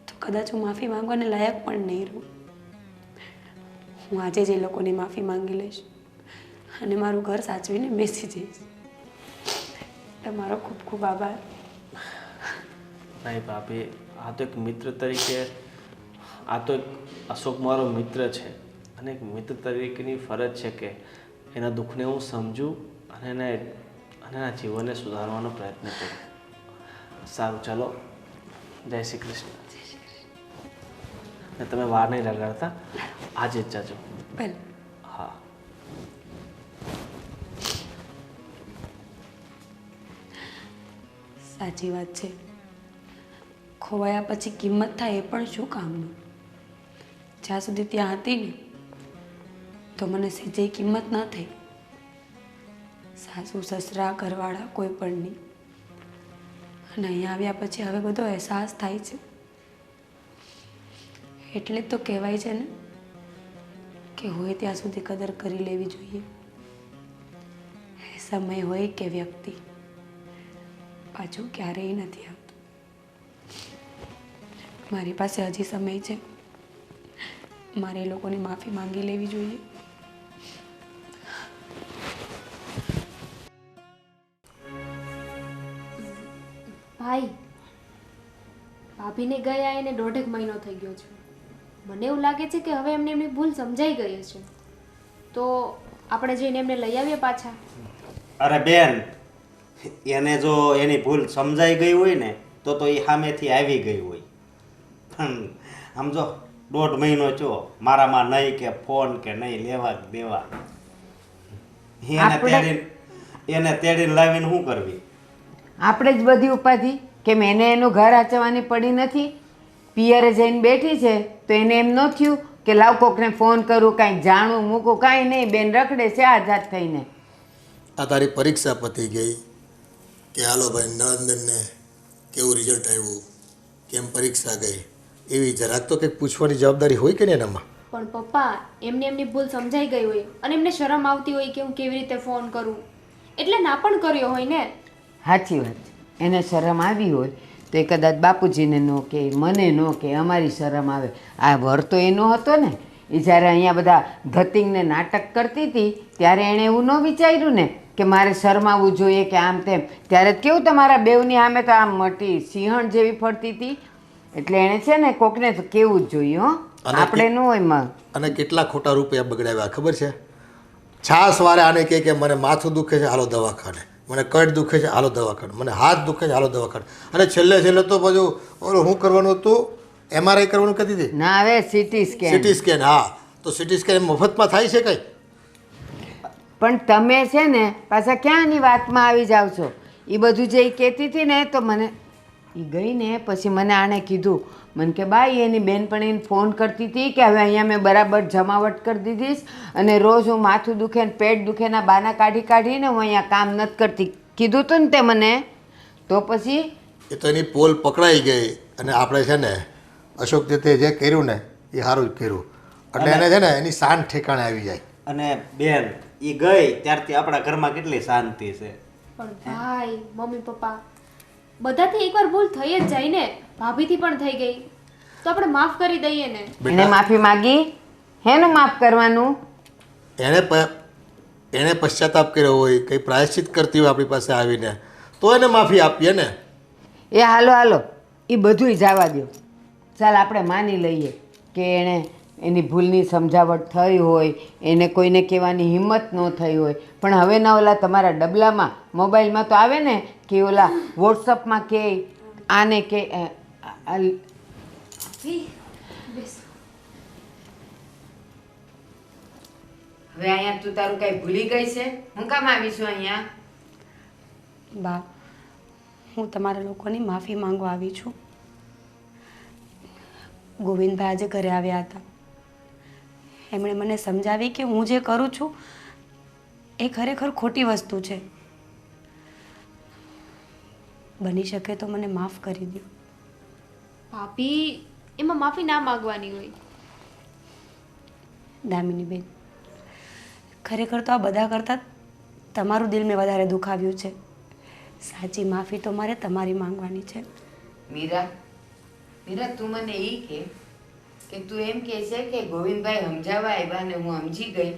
તો કદાચ હું માફી માંગવાને લાયક પણ નહીં રહું. હું આજે જ એ લોકોની માફી માંગી લઈશ અને મારું ઘર સાચવીને બેસી જઈશ. તમારો ખૂબ ખૂબ આભાર. નહીં ભાભી, આ તો એક મિત્ર તરીકે, આ તો એક અશોક મારો મિત્ર છે અને એક મિત્ર તરીકેની ફરજ છે કે એના દુઃખને હું સમજું અને એના જીવનને સુધારવાનો પ્રયત્ન કરું. સારું, ચાલો, જય શ્રી કૃષ્ણ. ને તમે વાર નહીં લગાડતા, આજે જ જાજો. ભલે. હા. સાચી વાત છે. ખોવાયા પછી કિંમત થાય એ પણ શું કામનું. જ્યાં સુધી ત્યાં હતી ને તો મને સીધે કિંમત ન થઈ. સાસુ સસરા ઘરવાળા કોઈ પણ નહીં. અને અહીંયા આવ્યા પછી હવે બધો અહેસાસ થાય છે. એટલે જ તો કહેવાય છે ને કે હોય ત્યાં સુધી કદર કરી લેવી જોઈએ. એ સમય હોય કે વ્યક્તિ પાછું ક્યારેય નથી આવતું. મારી પાસે હજી સમય છે. મારે એ લોકોની માફી માંગી લેવી જોઈએ. ભાઈ, ભાભીને ગયા એને 1.5 મહિનો થઈ ગયો છે. મને એવું લાગે છે કે હવે એમને એમની ભૂલ સમજાઈ ગઈ છે, તો આપણે જઈને એમને લઈ આવીએ પાછા. અરે બેન, એને જો એની ભૂલ સમજાઈ ગઈ હોય ને તો એ સામેથી આવી ગઈ હોય. પણ આમ જો 1.5 મહિનો છો મારામાં નહીં કે ફોન કે નહીં લેવા દેવા. એને તેડીને લાવીને શું કરવી? આપણે જ બધી ઉપાધિ કેમ? એને એનું ઘર આચવવાની પડી નથી? પિયરે જઈને બેઠી છે તો એને એમ ન થયું કે લાવ કોકને ફોન કરું, કાંઈક જાણું મૂકું? કાંઈ નહીં, બેન રખડે છે આઝાદ થઈને. આ તારી પરીક્ષા પતી ગઈ કે હાલો ભાઈ નંદનને કેવું રિઝલ્ટ આવ્યું, કેમ પરીક્ષા ગઈ, એવી જરાક તો કંઈક પૂછવાની જવાબદારી હોય કે નહીં એનામાં? પણ પપ્પા, એમને એમની ભૂલ સમજાઈ ગઈ હોય અને એમને શરમ આવતી હોય કે હું કેવી રીતે ફોન કરું, એટલે ના પણ કર્યો હોય ને. સાચી વાત છે. એને શરમ આવી હોય તો એ કદાચ બાપુજીને ન કે, મને ન કે, અમારી શરમ આવે. આ વર તો એનો હતો ને. એ જ્યારે અહીંયા બધા ધતિંગને નાટક કરતી હતી ત્યારે એણે એવું ન વિચાર્યું ને કે મારે શરમાવવું જોઈએ કે આમ તેમ. ત્યારે કેવું તમારા બેવની સામે તો આમ મોટી સિંહણ જેવી ફરતી હતી. એટલે એણે છે ને કોકને તો કેવું જ જોઈએ. હો, આપણે ન હોય માં. અને કેટલા ખોટા રૂપિયા બગડાવ્યા ખબર છે? છાસ વારે આને કહે કે મને માથું દુખે છે, હાલો દવાખાને, મને કટ દુખે છે, હાલો દવાખાને, મને હાથ દુખે છે, હાલો દવાખાને. અને છેલ્લે તો બધું ઓલું શું કરવાનું હતું? MRI કરવાનું કહેતી હતી. ના હવે સીટી સ્કેન. સીટી સ્કેન, હા. તો સીટી સ્કેન મફતમાં થાય છે કઈ? પણ તમે છે ને પાછા ક્યાંની વાતમાં આવી જાવ છો? એ બધું જે કહેતી હતી ને તો મને એ ગઈ ને પછી મને આણે કીધું, મને કે બાઈ એની બેનપણીને ફોન કરતી હતી કે હવે અહીંયા મેં બરાબર જમાવટ કરી દીધીશ અને રોજ હું માથું દુખે ને પેટ દુખેના બાના કાઢીને હું અહીંયા કામ નથી કરતી. કીધું તું ને તે મને. તો પછી એ તો એની પોલ પકડાઈ ગઈ અને આપણે છે ને અશોક તે જે કર્યું ને એ સારું જ કર્યું. એટલે એને છે ને એની શાન ઠેકાણે આવી જાય. અને બેન એ ગઈ ત્યારથી આપણા ઘરમાં કેટલી શાંતિ છે. પણ ભાઈ મમ્મી પપ્પા બધાથી એકવાર ભૂલ થઈ જ જાય ને. ભાભીથી પણ થઈ ગઈ તો આપણે માફ કરી દઈએ ને. એને માફી માગી, હેનું માફ કરવાનું? એણે પશ્ચાતાપ કર્યો હોય, કંઈ પ્રાયશ્ચિત કરતી હોય આપણી પાસે આવીને તો એને માફી આપીએ ને. એ હાલો એ બધુંય જવા દો. ચાલ આપણે માની લઈએ કે એણે એની ભૂલની સમજાવટ થઈ હોય, એને કોઈને કહેવાની હિંમત ન થઈ હોય, પણ હવે ના ઓલા તમારા ડબલામાં મોબાઈલમાં તો આવે ને કે ઓલા વોટ્સઅપમાં કે આને કે હવે અહીંયા તું તારું કઈ ભૂલી ગઈ છે? હું કામ આવીશું અહીંયા? બા, હું તમારા લોકોની માફી માંગવા આવી છું. ગોવિંદભાઈ આજે ઘરે આવ્યા હતા. એમણે મને સમજાવી કે હું જે કરું છું એ ખરેખર ખોટી વસ્તુ છે. બની શકે તો મને માફ કરી દો. ભાભી એમાં માફી ના માંગવાની હોય. દામિનીબેન, ખરેખર તો આ બધા કરતાં તમારું દિલ મેં વધારે દુખાવ્યું છે. સાચી માફી તો મારે તમારી માંગવાની છે. મીરા, તું મને એ કે તું એમ કહે છે કે ગોવિંદભાઈ સમજાવવા આવ્યા ને હું સમજી ગઈ.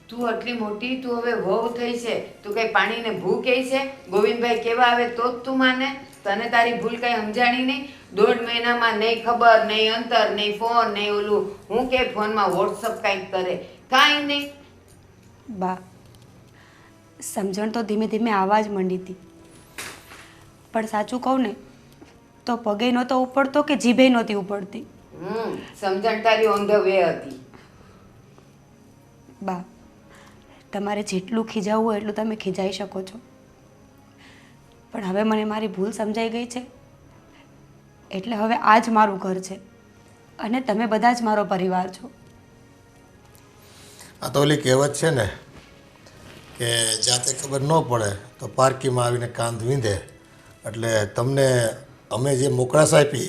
તું આટલી મોટી, તું હવે વહુ થઈ છે, તું કઈ પાણીને ભૂ કહે છે? ગોવિંદભાઈ કેવા આવે તો જ તું માને? તને તારી ભૂલ કઈ સમજાણી નહીં? 1.5 મહિનામાં નહીં ખબર, નહીં અંતર, નહીં ફોન, નહીં ઓલું હું કે ફોનમાં વોટ્સઅપ કાંઈક કરે, કાંઈ નહીં. બા, સમજણ તો ધીમે ધીમે આવવા જ માંડી હતી, પણ સાચું કહું ને તો પગે નહોતો ઉપડતો કે જીભે નહોતી ઉપડતી. સમજણ તારી ઓન ધ વે હતી. બા, તમારે જેટલું ખીજાવવું હોય એટલું તમે ખીજાઈ શકો છો, પણ હવે મને મારી ભૂલ સમજાઈ ગઈ છે. એટલે હવે આ જ મારું ઘર છે અને તમે બધા જ મારો પરિવાર છો. આ તો ઓલી કહેવત છે ને કે જાતે ખબર ન પડે તો પારકીમાં આવીને કાંધ વીંધે. એટલે તમને અમે જે મોકળાશ આપી,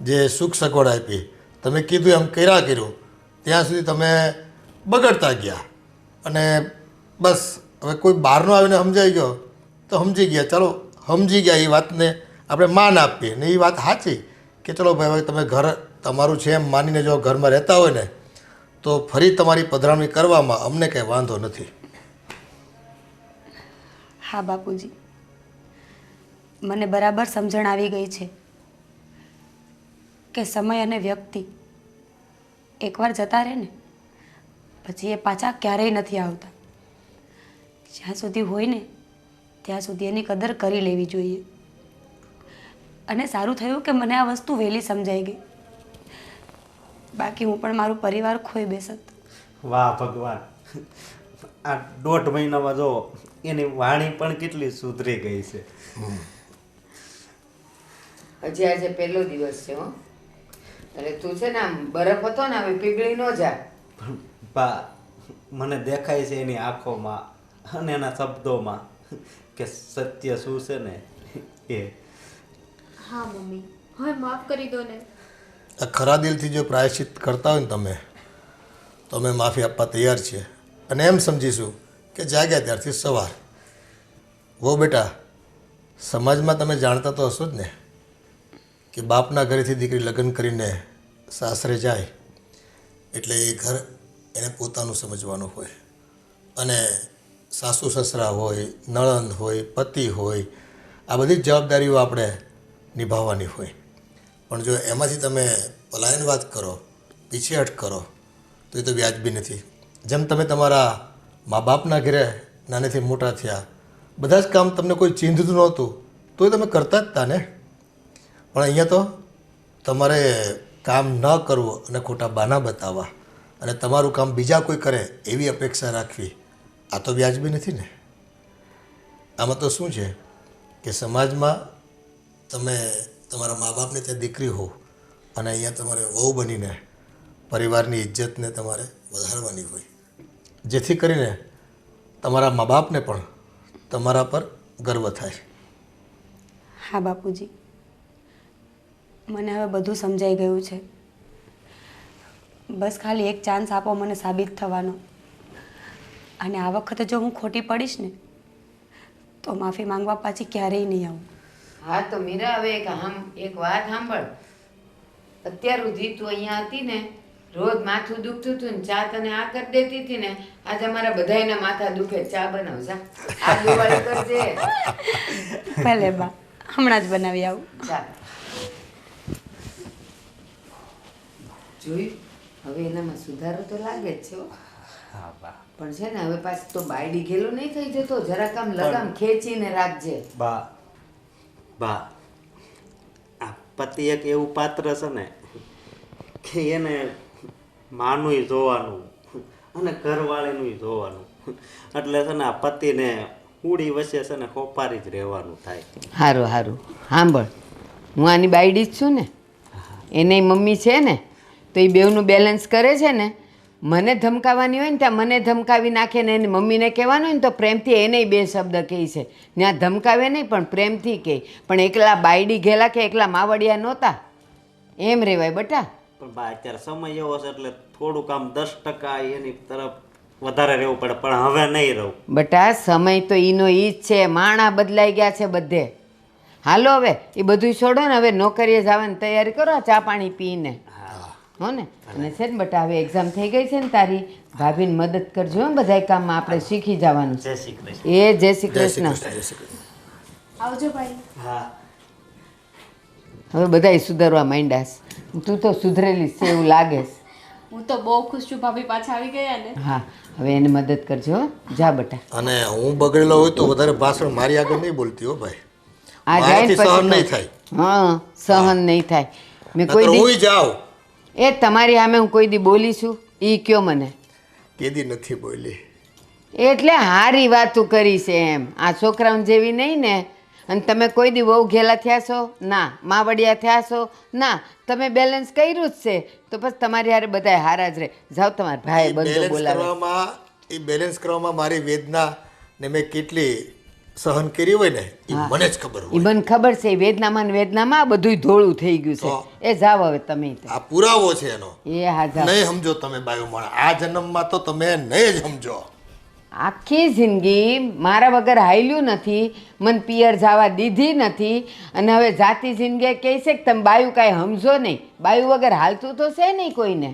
જે સુખ સગવડ આપી, તમે કીધું એમ કર્યું ત્યાં સુધી તમે બગડતા ગયા. અને બસ હવે કોઈ બહારનો આવીને સમજાઈ ગયો તો સમજી ગયા, ચાલો સમજી ગયા. એ વાતને આપણે માન આપીએ ને એ વાત સાચી કે ચલો ભાઈ હવે તમે ઘર તમારું છે એમ માનીને જો ઘરમાં રહેતા હોય ને તો ફરી તમારી પધરામણી કરવામાં અમને કંઈ વાંધો નથી. હા બાપુજી, મને બરાબર સમજણ આવી ગઈ છે કે સમય અને વ્યક્તિ એકવાર જતા રહે ને પછી એ પાછા ક્યારેય નથી આવતા. જ્યાં સુધી હોય ને ત્યાં સુધી એની કદર કરી લેવી જોઈએ. અને સારું થયું કે મને આ વસ્તુ વહેલી સમજાઈ ગઈ, બાકી હું પણ મારું પરિવાર ખોઈ બેસત. વાહ ભગવાન, આ 1.5 મહિનામાં જો એની વાણી પણ કેટલી સુધરી ગઈ છે. હજી આજે પહેલો દિવસ છે. હો, એટલે તું છે ને આમ બરફ હતો ને હવે પીગળી ન જા. બા, મને દેખાય છે એની આંખોમાં અને એના શબ્દોમાં કે સત્ય શું છે ને એ. હા મમ્મી, હવે માફ કરી દો ને. આ ખરા દિલથી જો પ્રાયશ્ચિત કરતા હોય ને તમે તો અમે માફી આપવા તૈયાર છીએ. અને એમ સમજીશું કે જાગ્યા ત્યારથી સવાર. વો બેટા, સમાજમાં તમે જાણતા તો હશો જ ને કે બાપના ઘરેથી દીકરી લગ્ન કરીને સાસરે જાય એટલે એ ઘર એને પોતાનું સમજવાનું હોય. અને સાસુ સસરા હોય, નણંદ હોય, પતિ હોય, આ બધી જ જવાબદારીઓ આપણે નિભાવવાની હોય. પણ જો એમાંથી તમે પલાયનવાદ કરો, પીછેહટ કરો તો એ તો વ્યાજબી નથી. જેમ તમે તમારા મા બાપના ઘરે નાનેથી મોટા થયા, બધા જ કામ તમને કોઈ ચીંધતું નહોતું તો એ તમે કરતા જ હતા ને. પણ અહીંયા તો તમારે કામ ન કરવું અને ખોટા બહાના બતાવવા અને તમારું કામ બીજા કોઈ કરે એવી અપેક્ષા રાખવી, આ તો વ્યાજબી નથી ને. આમાં તો શું છે કે સમાજમાં તમે તમારા મા બાપને ત્યાં દીકરી હો અને અહીંયા તમારે વહુ બનીને પરિવારની ઇજ્જતને તમારે વધારવાની હોય, જેથી કરીને તમારા મા બાપને પણ તમારા પર ગર્વ થાય. હા બાપુજી, મને હવે બધું સમજાઈ ગયું છે. બસ ખાલી એક ચાન્સ આપો મને સાબિત થવાનો, અને આ વખતે જો હું ખોટી પડીશ ને તો માફી માંગવા પાછી ક્યારેય નહીં આવું. હા તો મીરા, હવે એક વાત સાંભળ. અત્યાર સુધી તું અહીંયા હતી ને, રોજ માથું દુખતું હતું ને ચા તને આ કરી દેતી હતી ને, આજે અમારા બધાયના માથા દુખે. ચા બનાવ જા, આ દિવાળી કરજે. ભલે બા, હમણાં જ બનાવી આવું. ચાલ જોયું, હવે એનામાં સુધારો તો લાગે જ છે હો. હા બા. પણ છે ને હવે પાછું તો બાયડી ઘેલો નહીં થઈ જતો. જરાક આમ લગામ ખેંચીને રાખજે. બા બા, આ પતિ એક એવું પાત્ર છે ને કે એને માનુંય જોવાનું અને ઘરવાળીનું જોવાનું, એટલે છે ને આ પતિને ઉડી વચ્ચે છે ને ખોપારી જ રહેવાનું થાય. સારું સારું સાંભળ, હું આની બાયડી જ છું ને, એને મમ્મી છે ને, તો એ બેવનું બેલેન્સ કરે છે ને. મને ધમકાવવાની હોય ને ત્યાં મને ધમકાવી નાખે ને એની મમ્મીને કહેવાનું હોય ને તો પ્રેમથી એને બે શબ્દ કહે છે. ત્યાં ધમકાવે નહીં પણ પ્રેમથી કહે. પણ એકલા બાયડી ઘેલા કે એકલા માવડિયા નહોતા, એમ રહેવાય બટા. પણ બા અત્યારે સમય એવો છે એટલે થોડુંક આમ 10% એની તરફ વધારે રહેવું પડે, પણ હવે નહીં રહું. બટા સમય તો ઈનો ઈ જ છે, માણા બદલાઈ ગયા છે બધે. હાલો હવે એ બધું છોડો ને, હવે નોકરીએ જવાની તૈયારી કરો, ચા પાણી પીને હો ને. અને છે ને બટા, હવે એક્ઝામ થઈ ગઈ છે ને તારી, ભાભીને મદદ કરજો હો બધા કામમાં, આપણે શીખી જવાનું. જય શ્રી કૃષ્ણ. એ જય શ્રી કૃષ્ણ. આવજો ભાઈ. હા હવે બધાય સુધરવા માંડ્યા છે. તું તો સુધરેલી છે એવું લાગે છે. હું તો બહુ ખુશ છું ભાભી પાછા આવી ગયા ને. હા હવે એને મદદ કરજો હો. જા બટા. અને હું બગડેલો હોય તો વધારે ભાષણ મારી આગળ નહીં બોલતી હો ભાઈ. આ જાય ને મારાથી સહન નહીં પછી થાય. હા સહન નહીં થાય. મેં કોઈ દી હું જાઉં એ તમારી સામે હું કોઈ દી બોલી છું? ઈ કયો મને. કેદી નથી બોલી. એટલે હારી વાતું કરી છે એમ, આ છોકરાઓ જેવી નહીં ને. અને તમે કોઈ દી બહુ ઘેલા થયા છો? ના. માવડિયા થયા છો? ના. તમે બેલેન્સ કર્યું જ છે તો પછી તમારી હારે બધાય હારા જ રહે. જાઓ તમારા ભાઈ બંધો બોલાવે. બેલેન્સ કરવામાં મારી વેદના ને મેં કેટલી સહન કરી હોય ને એ મને જ ખબર ઈ હોય. મને ખબર છે, ઈ વેદનામાં ને વેદનામાં આ બધુંય ધોળું થઈ ગયું છે. એ જાઓ હવે તમે ત્યાં. આ પુરાવો છે એનો. એ હા જાઓ. નહીં સમજો તમે બાયો માણા, આ જન્મમાં તો તમે નહીં જ સમજો. આખી જિંદગી મારા વગર હાલ્યું નથી, મને પિયર જવા દીધી નથી, અને હવે જાતી જિંદગી કહે છે કે તમે બાયું કાંઈ સમજો નહીં. બાયું વગર હાલતું તો છે નહીં કોઈને.